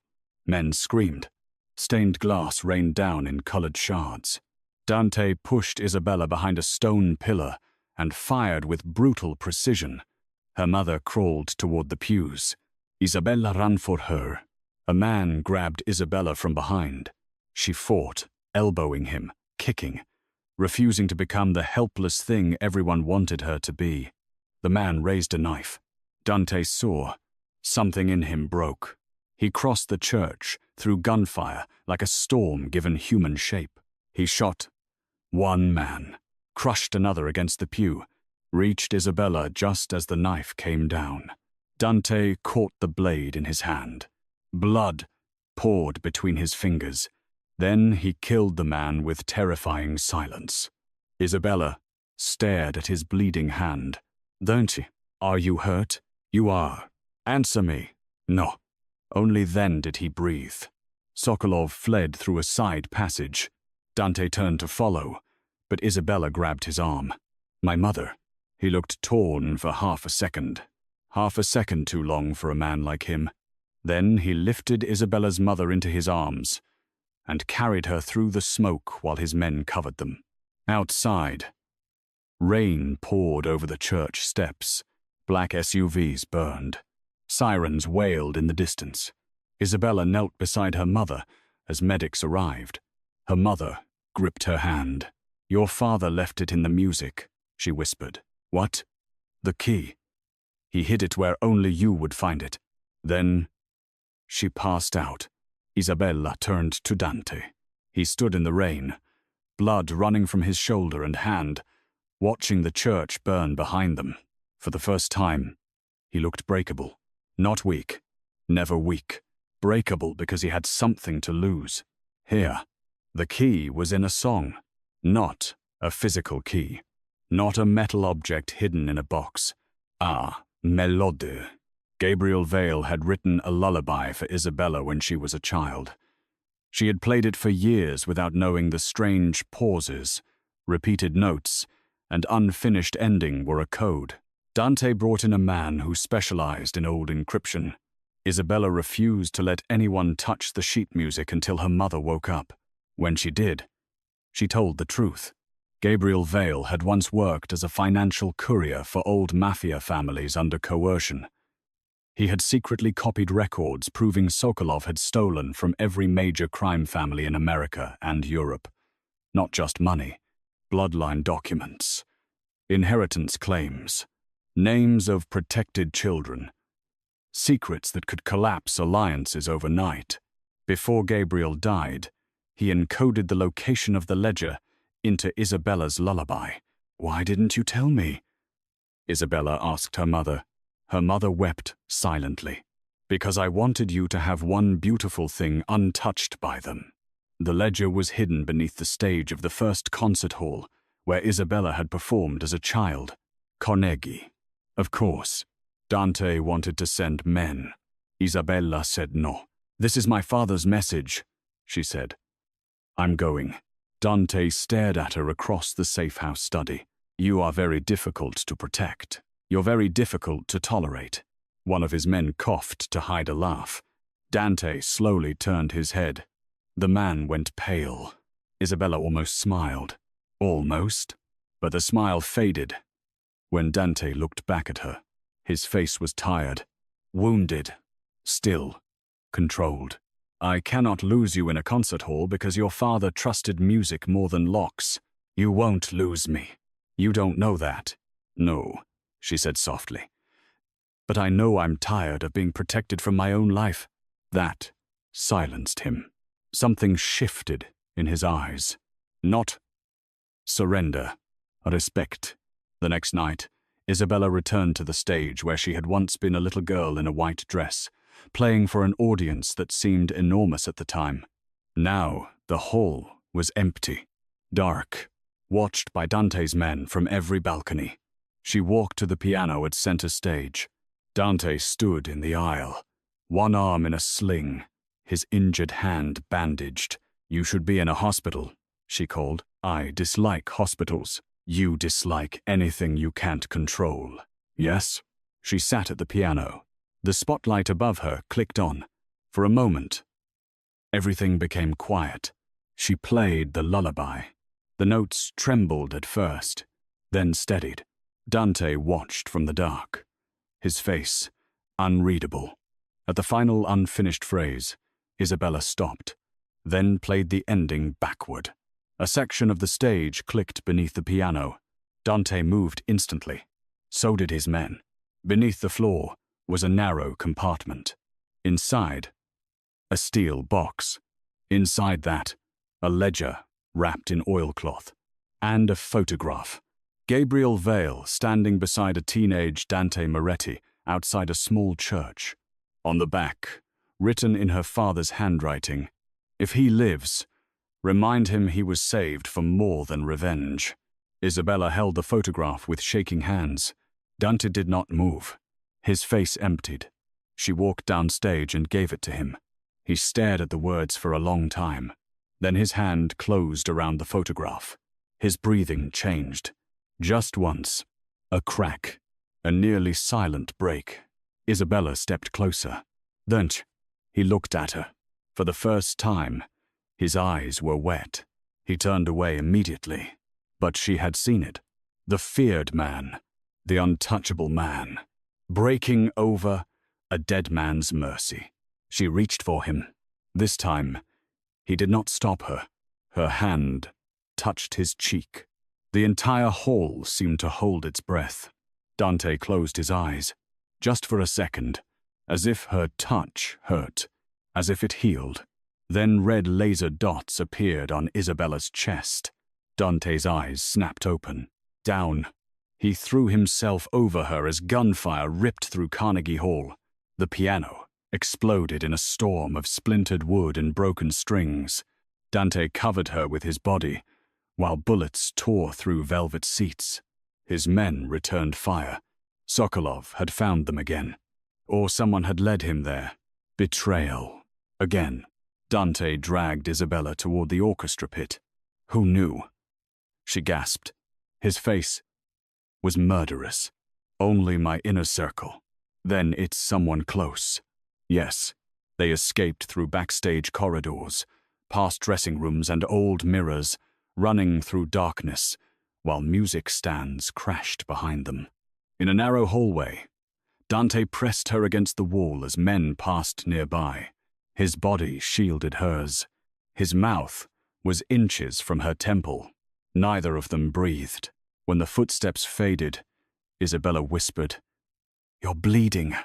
Men screamed. Stained glass rained down in colored shards. Dante pushed Isabella behind a stone pillar and fired with brutal precision. Her mother crawled toward the pews. Isabella ran for her. A man grabbed Isabella from behind. She fought, elbowing him, kicking, refusing to become the helpless thing everyone wanted her to be. The man raised a knife. Dante saw. Something in him broke. He crossed the church, through gunfire, like a storm given human shape. He shot one man, crushed another against the pew, reached Isabella just as the knife came down. Dante caught the blade in his hand. Blood poured between his fingers. Then he killed the man with terrifying silence. Isabella stared at his bleeding hand. Dante, are you hurt? You are. Answer me. No. Only then did he breathe. Sokolov fled through a side passage. Dante turned to follow, but Isabella grabbed his arm. My mother. He looked torn for half a second. Half a second too long for a man like him. Then he lifted Isabella's mother into his arms and carried her through the smoke while his men covered them. Outside, rain poured over the church steps. Black SUVs burned. Sirens wailed in the distance. Isabella knelt beside her mother as medics arrived. Her mother gripped her hand. Your father left it in the music, she whispered. What? The key. He hid it where only you would find it. Then she passed out. Isabella turned to Dante. He stood in the rain, blood running from his shoulder and hand, watching the church burn behind them. For the first time, he looked breakable. Not weak, never weak. Breakable because he had something to lose. Here, the key was in a song, not a physical key, not a metal object hidden in a box. Ah, Melode. Gabriel Vale had written a lullaby for Isabella when she was a child. She had played it for years without knowing the strange pauses, repeated notes, and unfinished ending were a code. Dante brought in a man who specialized in old encryption. Isabella refused to let anyone touch the sheet music until her mother woke up. When she did, she told the truth. Gabriel Vale had once worked as a financial courier for old mafia families under coercion. He had secretly copied records proving Sokolov had stolen from every major crime family in America and Europe. Not just money, bloodline documents, inheritance claims, names of protected children, secrets that could collapse alliances overnight. Before Gabriel died, he encoded the location of the ledger into Isabella's lullaby. Why didn't you tell me? Isabella asked her mother. Her mother wept silently. Because I wanted you to have one beautiful thing untouched by them. The ledger was hidden beneath the stage of the first concert hall, where Isabella had performed as a child. Carnegie. Of course, Dante wanted to send men. Isabella said no. This is my father's message, she said. I'm going. Dante stared at her across the safe-house study. You are very difficult to protect. You're very difficult to tolerate. One of his men coughed to hide a laugh. Dante slowly turned his head. The man went pale. Isabella almost smiled. Almost. But the smile faded. When Dante looked back at her, his face was tired, wounded, still, controlled. I cannot lose you in a concert hall because your father trusted music more than locks. You won't lose me. You don't know that. No, she said softly. But I know I'm tired of being protected from my own life. That silenced him. Something shifted in his eyes. Not surrender, respect. The next night, Isabella returned to the stage where she had once been a little girl in a white dress, playing for an audience that seemed enormous at the time. Now, the hall was empty, dark, watched by Dante's men from every balcony. She walked to the piano at center stage. Dante stood in the aisle, one arm in a sling, his injured hand bandaged. You should be in a hospital, she called. I dislike hospitals. You dislike anything you can't control. Yes? She sat at the piano. The spotlight above her clicked on. For a moment, everything became quiet. She played the lullaby. The notes trembled at first, then steadied. Dante watched from the dark, his face unreadable. At the final unfinished phrase, Isabella stopped, then played the ending backward. A section of the stage clicked beneath the piano. Dante moved instantly. So did his men. Beneath the floor was a narrow compartment. Inside, a steel box. Inside that, a ledger wrapped in oilcloth, and a photograph. Gabriel Vale standing beside a teenage Dante Moretti outside a small church. On the back, written in her father's handwriting, "If he lives, remind him he was saved for more than revenge." Isabella held the photograph with shaking hands. Dante did not move. His face emptied. She walked downstage and gave it to him. He stared at the words for a long time. Then his hand closed around the photograph. His breathing changed. Just once. A crack. A nearly silent break. Isabella stepped closer. "Don't." He looked at her. For the first time, his eyes were wet. He turned away immediately. But she had seen it. The feared man. The untouchable man. Breaking over a dead man's mercy. She reached for him. This time, he did not stop her. Her hand touched his cheek. The entire hall seemed to hold its breath. Dante closed his eyes. Just for a second, as if her touch hurt, as if it healed. Then red laser dots appeared on Isabella's chest. Dante's eyes snapped open. Down. He threw himself over her as gunfire ripped through Carnegie Hall. The piano exploded in a storm of splintered wood and broken strings. Dante covered her with his body, while bullets tore through velvet seats. His men returned fire. Sokolov had found them again. Or someone had led him there. Betrayal. Again. Dante dragged Isabella toward the orchestra pit. Who knew? She gasped. His face was murderous. Only my inner circle. Then it's someone close. Yes, they escaped through backstage corridors, past dressing rooms and old mirrors, running through darkness, while music stands crashed behind them. In a narrow hallway, Dante pressed her against the wall as men passed nearby. His body shielded hers. His mouth was inches from her temple. Neither of them breathed. When the footsteps faded, Isabella whispered, "You're bleeding.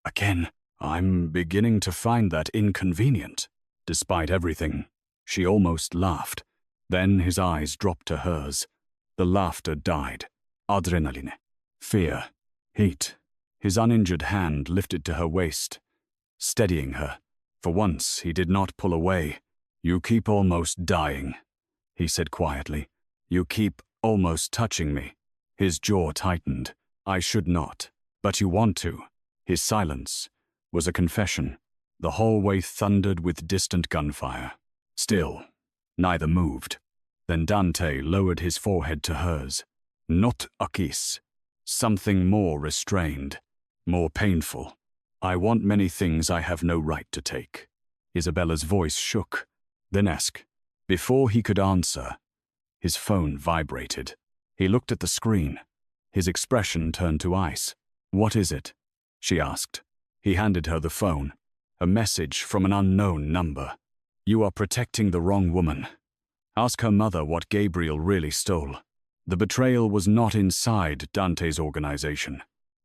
Again." "I'm beginning to find that inconvenient." Despite everything, she almost laughed. Then his eyes dropped to hers. The laughter died. Adrenaline. Fear. Heat. His uninjured hand lifted to her waist, steadying her. For once, he did not pull away. "You keep almost dying," he said quietly. "You keep almost touching me." His jaw tightened. "I should not. But you want to." His silence was a confession. The hallway thundered with distant gunfire. Still, Neither moved. Then Dante lowered his forehead to hers. Not a kiss. Something more restrained, more painful. I want many things I have no right to take. Isabella's voice shook. Then asked. Before he could answer, his phone vibrated. He looked at the screen. His expression turned to ice. What is it? She asked. He handed her the phone. A message from an unknown number. You are protecting the wrong woman. Ask her mother what Gabriel really stole. The betrayal was not inside Dante's organization.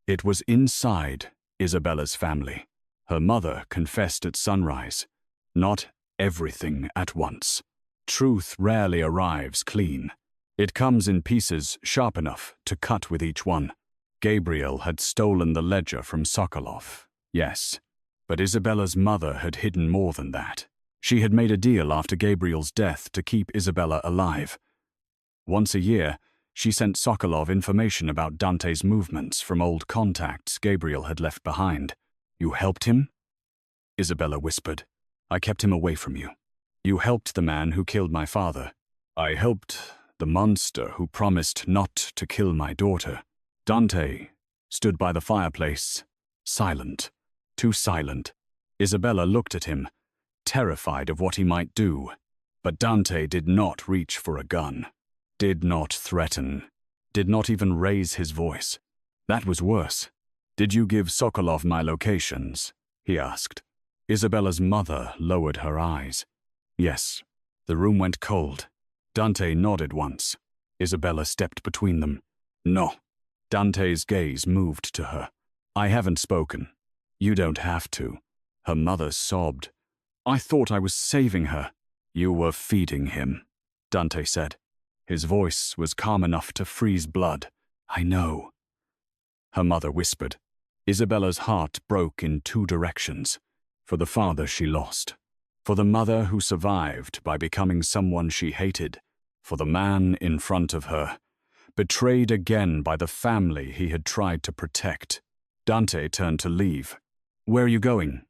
It was inside Isabella's family. Her mother confessed at sunrise. Not everything at once. Truth rarely arrives clean. It comes in pieces sharp enough to cut with each one. Gabriel had stolen the ledger from Sokolov, yes. But Isabella's mother had hidden more than that. She had made a deal after Gabriel's death to keep Isabella alive. Once a year, she sent Sokolov information about Dante's movements from old contacts Gabriel had left behind. You helped him? Isabella whispered. I kept him away from you. You helped the man who killed my father. I helped the monster who promised not to kill my daughter. Dante stood by the fireplace, silent, too silent. Isabella looked at him, terrified of what he might do. But Dante did not reach for a gun, did not threaten, did not even raise his voice. That was worse. Did you give Sokolov my locations? He asked. Isabella's mother lowered her eyes. Yes. The room went cold. Dante nodded once. Isabella stepped between them. No. Dante's gaze moved to her. I haven't spoken. You don't have to. Her mother sobbed. I thought I was saving her. You were feeding him, Dante said. His voice was calm enough to freeze blood. I know. Her mother whispered. Isabella's heart broke in two directions. For the father she lost. For the mother who survived by becoming someone she hated. For the man in front of her. Betrayed again by the family he had tried to protect. Dante turned to leave. Where are you going?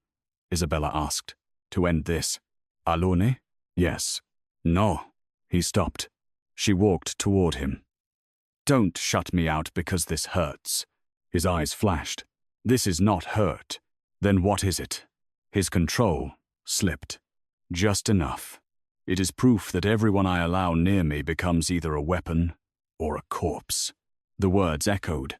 Isabella asked. To end this. Alone? Yes. No. He stopped. She walked toward him. Don't shut me out because this hurts. His eyes flashed. This is not hurt. Then what is it? His control slipped. Just enough. It is proof that everyone I allow near me becomes either a weapon or a corpse. The words echoed.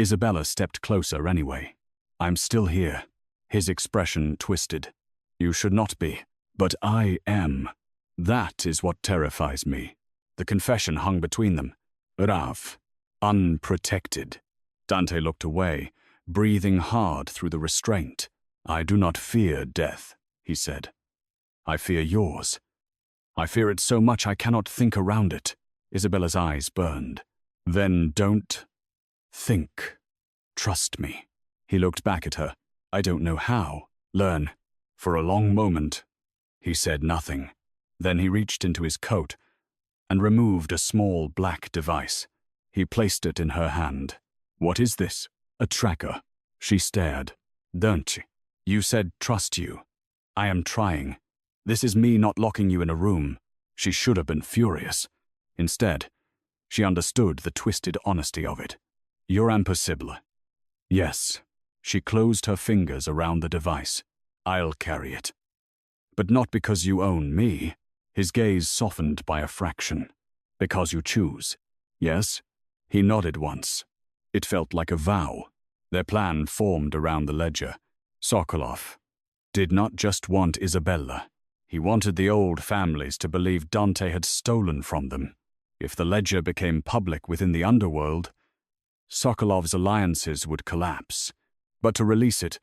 Isabella stepped closer anyway. I'm still here. His expression twisted. You should not be, but I am. That is what terrifies me. The confession hung between them. Rav. Unprotected. Dante looked away, breathing hard through the restraint. I do not fear death, he said. I fear yours. I fear it so much I cannot think around it. Isabella's eyes burned. Then don't think. Trust me. He looked back at her. I don't know how. Learn. For a long moment, he said nothing. Then he reached into his coat and removed a small black device. He placed it in her hand. What is this? A tracker. She stared. Don't you? You said trust you. I am trying. This is me not locking you in a room. She should have been furious. Instead, she understood the twisted honesty of it. You're impossible. Yes. She closed her fingers around the device. I'll carry it. But not because you own me. His gaze softened by a fraction. Because you choose. Yes? He nodded once. It felt like a vow. Their plan formed around the ledger. Sokolov did not just want Isabella. He wanted the old families to believe Dante had stolen from them. If the ledger became public within the underworld, Sokolov's alliances would collapse. But to release it,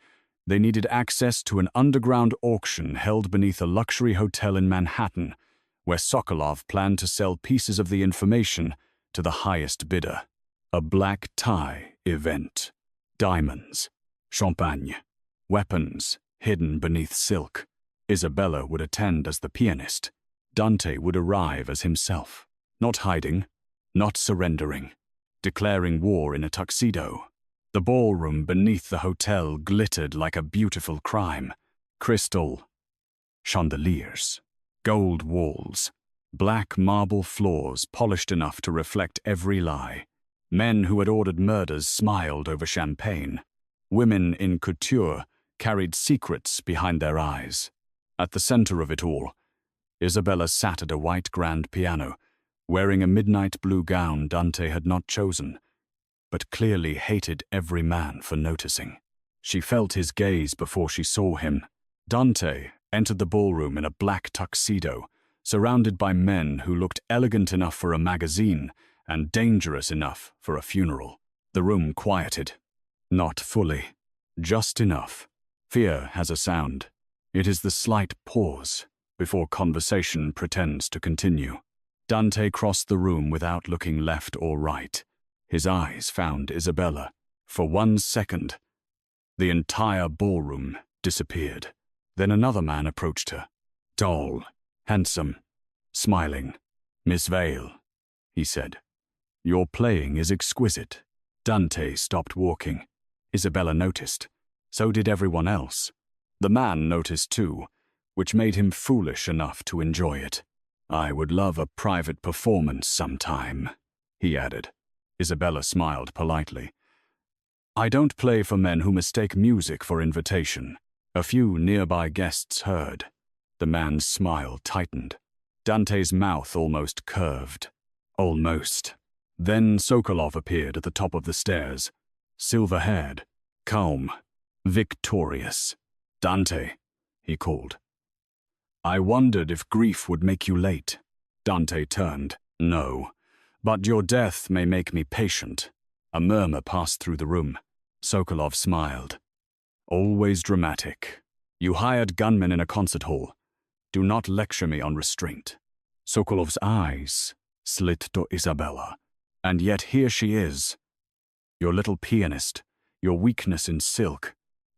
they needed access to an underground auction held beneath a luxury hotel in Manhattan, where Sokolov planned to sell pieces of the information to the highest bidder. A black tie event. Diamonds. Champagne. Weapons hidden beneath silk. Isabella would attend as the pianist. Dante would arrive as himself. Not hiding, not surrendering. Declaring war in a tuxedo. The ballroom beneath the hotel glittered like a beautiful crime. Crystal chandeliers, gold walls, Black marble floors polished enough to reflect every lie. Men who had ordered murders smiled over champagne. Women in couture carried secrets behind their eyes. At the center of it all, Isabella sat at a white grand piano, wearing a midnight blue gown Dante had not chosen, but clearly hated every man for noticing. She felt his gaze before she saw him. Dante entered the ballroom in a black tuxedo, surrounded by men who looked elegant enough for a magazine and dangerous enough for a funeral. The room quieted. Not fully. Just enough. Fear has a sound. It is the slight pause before conversation pretends to continue. Dante crossed the room without looking left or right. His eyes found Isabella. For 1 second, the entire ballroom disappeared. Then another man approached her. Tall, handsome, smiling. "Miss Vale," he said. "Your playing is exquisite." Dante stopped walking. Isabella noticed. So did everyone else. The man noticed too, which made him foolish enough to enjoy it. "I would love a private performance sometime," he added. Isabella smiled politely. "I don't play for men who mistake music for invitation." A few nearby guests heard. The man's smile tightened. Dante's mouth almost curved. Almost. Then Sokolov appeared at the top of the stairs, silver-haired, calm, victorious. "Dante," he called. "I wondered if grief would make you late." Dante turned. "No, but your death may make me patient." A murmur passed through the room. Sokolov smiled. "Always dramatic. You hired gunmen in a concert hall. Do not lecture me on restraint." Sokolov's eyes slid to Isabella. "And yet here she is. Your little pianist, your weakness in silk."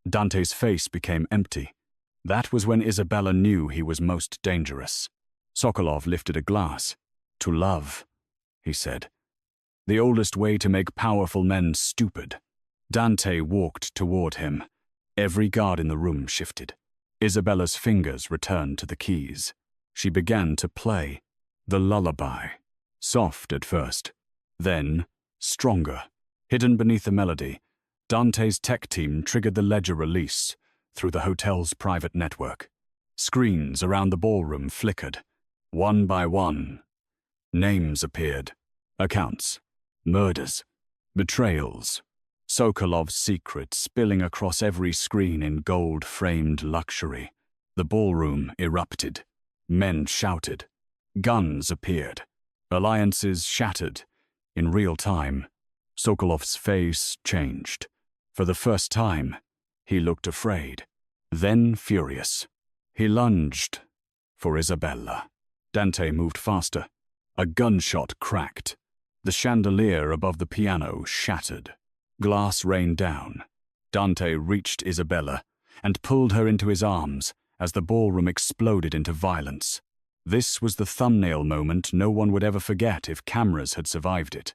Dante's face became empty. That was when Isabella knew he was most dangerous. Sokolov lifted a glass. "To love," he said. "The oldest way to make powerful men stupid." Dante walked toward him. Every guard in the room shifted. Isabella's fingers returned to the keys. She began to play the lullaby. Soft at first, then stronger. Hidden beneath the melody, Dante's tech team triggered the ledger release through the hotel's private network. Screens around the ballroom flickered. One by one, names appeared. Accounts, murders, betrayals. Sokolov's secret spilling across every screen in gold-framed luxury. The ballroom erupted. Men shouted. Guns appeared. Alliances shattered. In real time, Sokolov's face changed. For the first time, he looked afraid, then furious. He lunged for Isabella. Dante moved faster. A gunshot cracked. The chandelier above the piano shattered. Glass rained down. Dante reached Isabella and pulled her into his arms as the ballroom exploded into violence. This was the thumbnail moment no one would ever forget if cameras had survived it.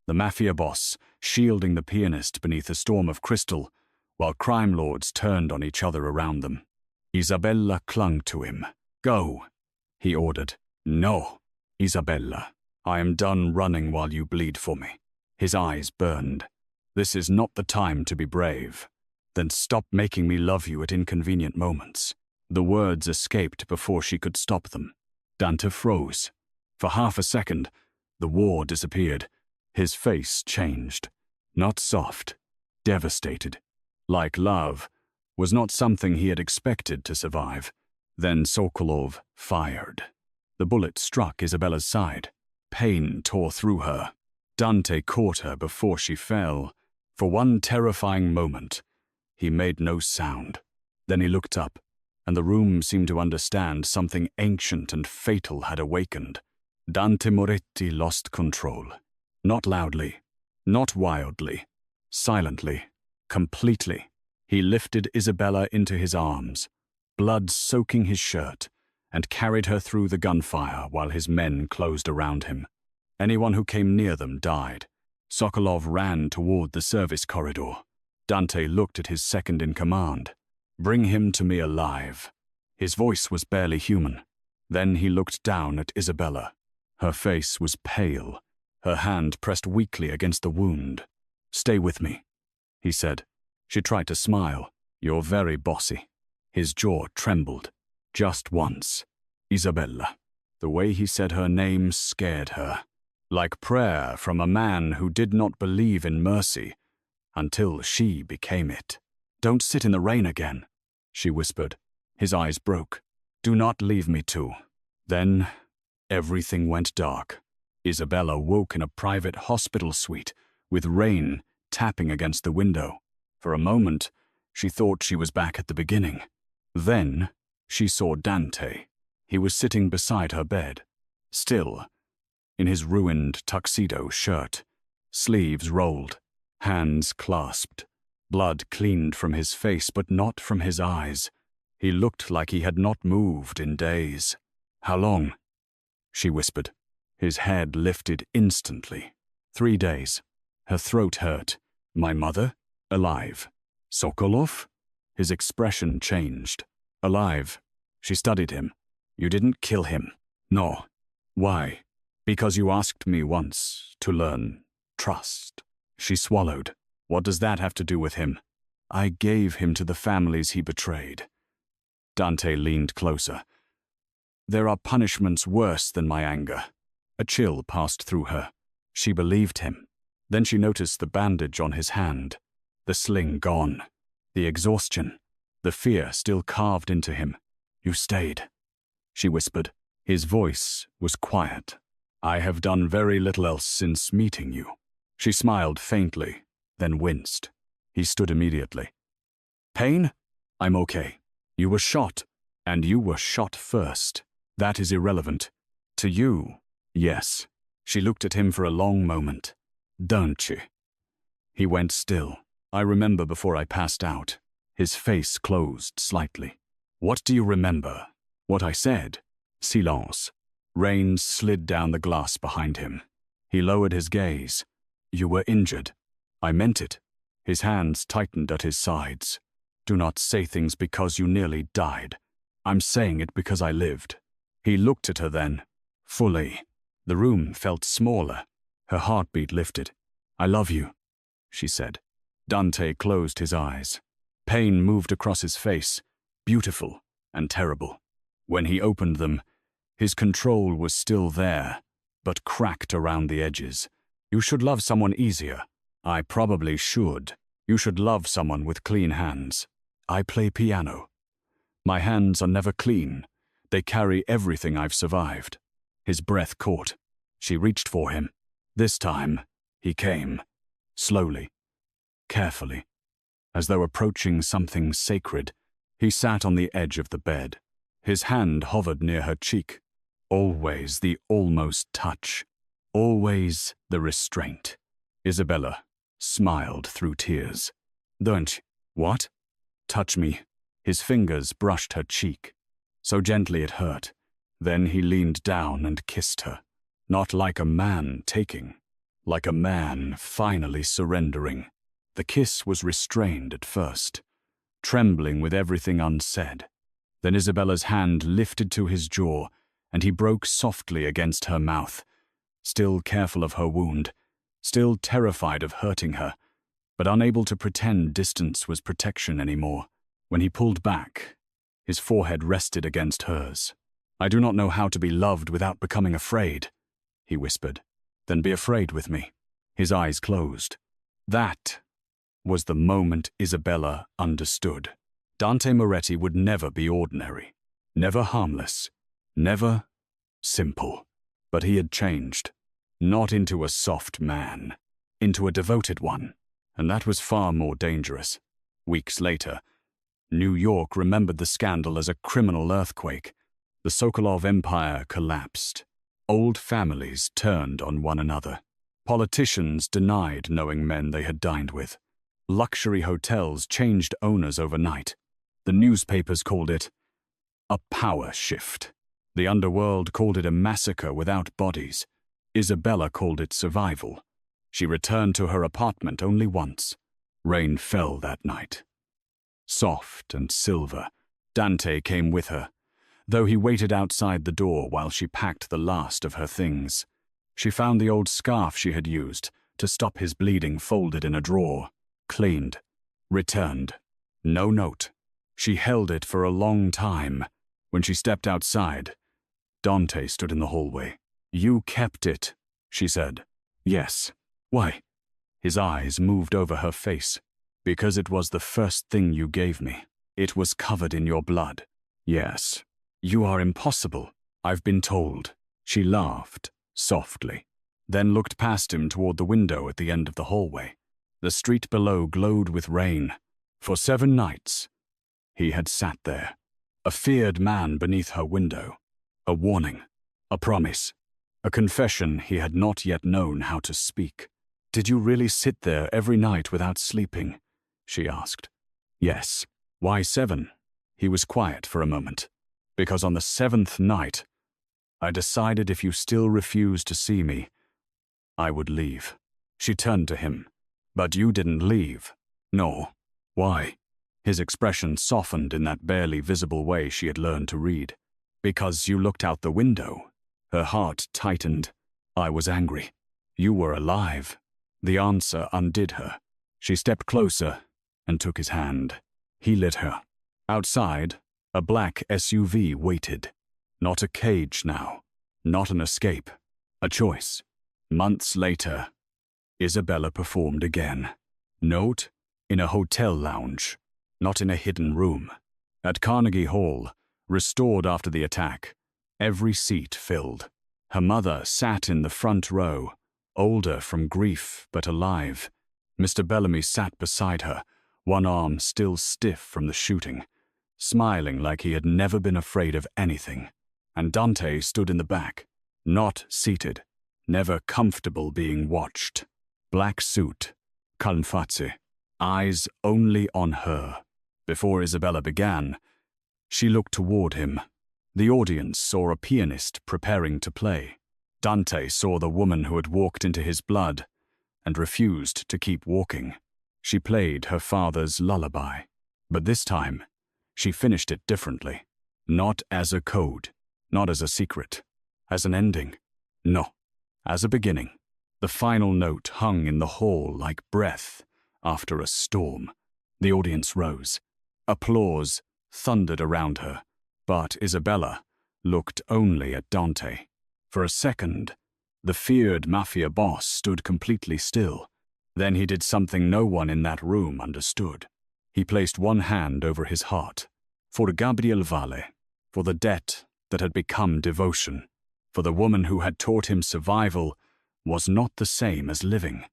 The Mafia Boss shielding the pianist beneath a storm of crystal, while crime lords turned on each other around them. Isabella clung to him. "Go," he ordered. "No, Isabella. I am done running while you bleed for me." His eyes burned. "This is not the time to be brave." "Then stop making me love you at inconvenient moments." The words escaped before she could stop them. Dante froze. For half a second, the war disappeared. His face changed. Not soft, devastated. Like love, was not something he had expected to survive. Then Sokolov fired. The bullet struck Isabella's side. Pain tore through her. Dante caught her before she fell. For one terrifying moment, he made no sound. Then he looked up, and the room seemed to understand something ancient and fatal had awakened. Dante Moretti lost control. Not loudly, not wildly, silently, completely. He lifted Isabella into his arms, blood soaking his shirt, and carried her through the gunfire while his men closed around him. Anyone who came near them died. Sokolov ran toward the service corridor. Dante looked at his second-in-command. "Bring him to me alive." His voice was barely human. Then he looked down at Isabella. Her face was pale, her hand pressed weakly against the wound. "Stay with me," he said. She tried to smile. "You're very bossy." His jaw trembled. Just once. Isabella. The way he said her name scared her. Like prayer from a man who did not believe in mercy until she became it. "Don't sit in the rain again," she whispered. His eyes broke. "Do not leave me too." Then everything went dark. Isabella woke in a private hospital suite with rain tapping against the window. For a moment, she thought she was back at the beginning. Then she saw Dante. He was sitting beside her bed, still, in his ruined tuxedo shirt, sleeves rolled, hands clasped, blood cleaned from his face but not from his eyes. He looked like he had not moved in days. "How long?" she whispered. His head lifted instantly. 3 days. Her throat hurt. "My mother? Alive. Sokolov?" His expression changed. "Alive." She studied him. "You didn't kill him." "No." "Why?" "Because you asked me once to learn trust." She swallowed. "What does that have to do with him?" "I gave him to the families he betrayed." Dante leaned closer. "There are punishments worse than my anger." A chill passed through her. She believed him. Then she noticed the bandage on his hand, the sling gone, the exhaustion, the fear still carved into him. "You stayed," she whispered. His voice was quiet. "I have done very little else since meeting you." She smiled faintly, then winced. He stood immediately. "Pain? I'm okay. You were shot, and you were shot first. That is irrelevant. To you, yes." She looked at him for a long moment. "Don't you?" He went still. "I remember before I passed out." His face closed slightly. "What do you remember?" "What I said." Silence. Rain slid down the glass behind him. He lowered his gaze. "You were injured." "I meant it." His hands tightened at his sides. "Do not say things because you nearly died. I'm saying it because I lived." He looked at her then, fully. The room felt smaller. Her heartbeat lifted. "I love you," she said. Dante closed his eyes. Pain moved across his face, beautiful and terrible. When he opened them, his control was still there, but cracked around the edges. "You should love someone easier." "I probably should. You should love someone with clean hands." "I play piano. My hands are never clean. They carry everything I've survived." His breath caught. She reached for him. This time, he came. Slowly, carefully, as though approaching something sacred. He sat on the edge of the bed. His hand hovered near her cheek. Always the almost touch. Always the restraint. Isabella smiled through tears. "Don't." "What?" "Touch me." His fingers brushed her cheek. So gently it hurt. Then he leaned down and kissed her. Not like a man taking, like a man finally surrendering. The kiss was restrained at first, trembling with everything unsaid. Then Isabella's hand lifted to his jaw, and he broke softly against her mouth, still careful of her wound, still terrified of hurting her, but unable to pretend distance was protection anymore. When he pulled back, his forehead rested against hers. "I do not know how to be loved without becoming afraid," he whispered. "Then be afraid with me." His eyes closed. That was the moment Isabella understood. Dante Moretti would never be ordinary, never harmless, never simple. But he had changed, not into a soft man, into a devoted one, and that was far more dangerous. Weeks later, New York remembered the scandal as a criminal earthquake. The Sokolov empire collapsed. Old families turned on one another. Politicians denied knowing men they had dined with. Luxury hotels changed owners overnight. The newspapers called it a power shift. The underworld called it a massacre without bodies. Isabella called it survival. She returned to her apartment only once. Rain fell that night. Soft and silver. Dante came with her. though he waited outside the door while she packed the last of her things. She found the old scarf she had used to stop his bleeding folded in a drawer, cleaned, returned. No note. She held it for a long time. When she stepped outside, Dante stood in the hallway. "You kept it," she said. "Yes." "Why?" His eyes moved over her face. "Because it was the first thing you gave me. It was covered in your blood." "Yes." "You are impossible. I've been told." She laughed, softly, then looked past him toward the window at the end of the hallway. The street below glowed with rain. For 7 nights, he had sat there, a feared man beneath her window. A warning, a promise, a confession he had not yet known how to speak. "Did you really sit there every night without sleeping?" she asked. "Yes." "Why 7? He was quiet for a moment. "Because on the 7th night, I decided if you still refused to see me, I would leave." She turned to him. "But you didn't leave." "No." "Why?" His expression softened in that barely visible way she had learned to read. "Because you looked out the window." Her heart tightened. "I was angry. You were alive." The answer undid her. She stepped closer and took his hand. He lit her. Outside, a black SUV waited. Not a cage now. Not an escape. A choice. Months later, Isabella performed again. Note, in a hotel lounge, not in a hidden room. At Carnegie Hall, restored after the attack, every seat filled. Her mother sat in the front row, older from grief but alive. Mr. Bellamy sat beside her, one arm still stiff from the shooting, smiling like he had never been afraid of anything. And Dante stood in the back, not seated, never comfortable being watched. Black suit, calmfazzi, eyes only on her. Before Isabella began, she looked toward him. The audience saw a pianist preparing to play. Dante saw the woman who had walked into his blood and refused to keep walking. She played her father's lullaby, but this time, she finished it differently. Not as a code, not as a secret, as an ending. No, as a beginning. The final note hung in the hall like breath after a storm. The audience rose. Applause thundered around her, but Isabella looked only at Dante. For a second, the feared Mafia Boss stood completely still. Then he did something no one in that room understood. He placed one hand over his heart. For Gabriel Valle, for the debt that had become devotion, for the woman who had taught him survival was not the same as living.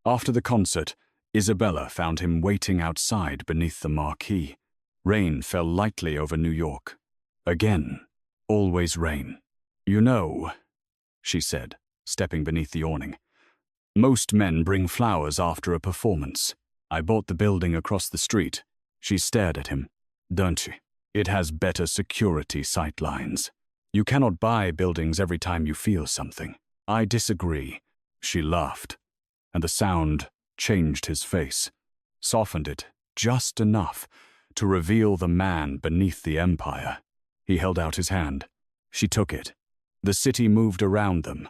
After the concert, Isabella found him waiting outside beneath the marquee. Rain fell lightly over New York. Again, always rain. "You know," she said, stepping beneath the awning, "most men bring flowers after a performance. I bought the building across the street." She stared at him. "Don't she? It has better security sightlines. You cannot buy buildings every time you feel something." "I disagree." She laughed, and the sound changed his face, softened it just enough to reveal the man beneath the empire. He held out his hand. She took it. The city moved around them,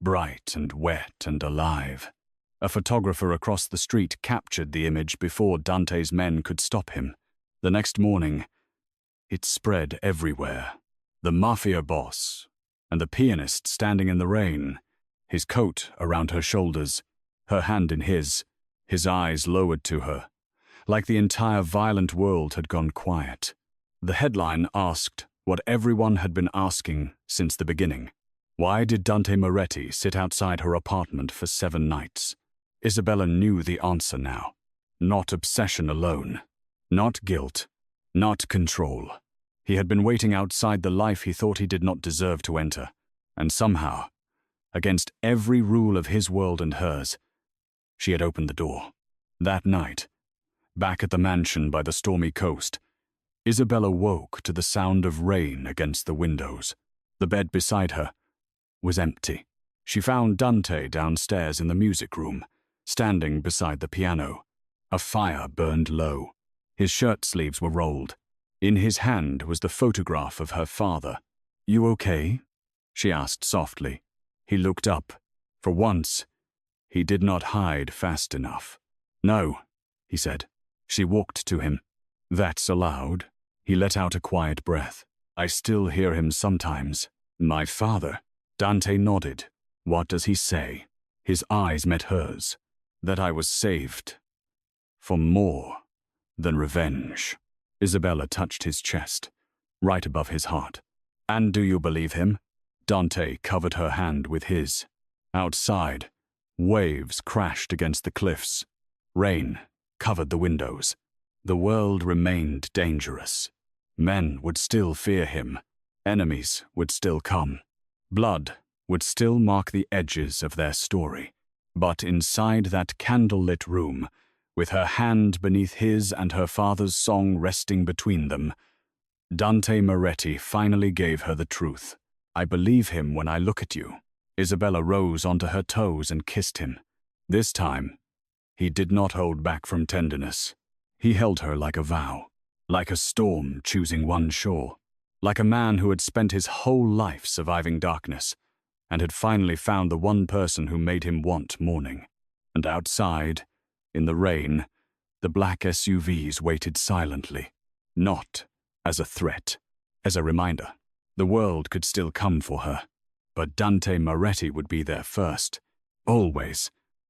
bright and wet and alive. A photographer across the street captured the image before Dante's men could stop him. The next morning, it spread everywhere. The Mafia Boss and the pianist standing in the rain, his coat around her shoulders, her hand in his eyes lowered to her, like the entire violent world had gone quiet. The headline asked what everyone had been asking since the beginning. Why did Dante Moretti sit outside her apartment for 7 nights? Isabella knew the answer now. Not obsession alone. Not guilt. Not control. He had been waiting outside the life he thought he did not deserve to enter. And somehow, against every rule of his world and hers, she had opened the door. That night, back at the mansion by the stormy coast, Isabella woke to the sound of rain against the windows. The bed beside her was empty. She found Dante downstairs in the music room, standing beside the piano. A fire burned low. His shirt sleeves were rolled. In his hand was the photograph of her father. "You okay?" she asked softly. He looked up. For once, he did not hide fast enough. "No," he said. She walked to him. "That's allowed." He let out a quiet breath. "I still hear him sometimes." "My father?" Dante nodded. "What does he say?" His eyes met hers. "That I was saved. For more than revenge." Isabella touched his chest, right above his heart. "And do you believe him?" Dante covered her hand with his. Outside, waves crashed against the cliffs. Rain covered the windows. The world remained dangerous. Men would still fear him. Enemies would still come. Blood would still mark the edges of their story. But inside that candlelit room, with her hand beneath his and her father's song resting between them, Dante Moretti finally gave her the truth. "I believe him when I look at you." Isabella rose onto her toes and kissed him. This time, he did not hold back from tenderness. He held her like a vow, like a storm choosing one shore, like a man who had spent his whole life surviving darkness and had finally found the one person who made him want morning. And outside, in the rain, the black SUVs waited silently, not as a threat, as a reminder. The world could still come for her, but Dante Moretti would be there first, always,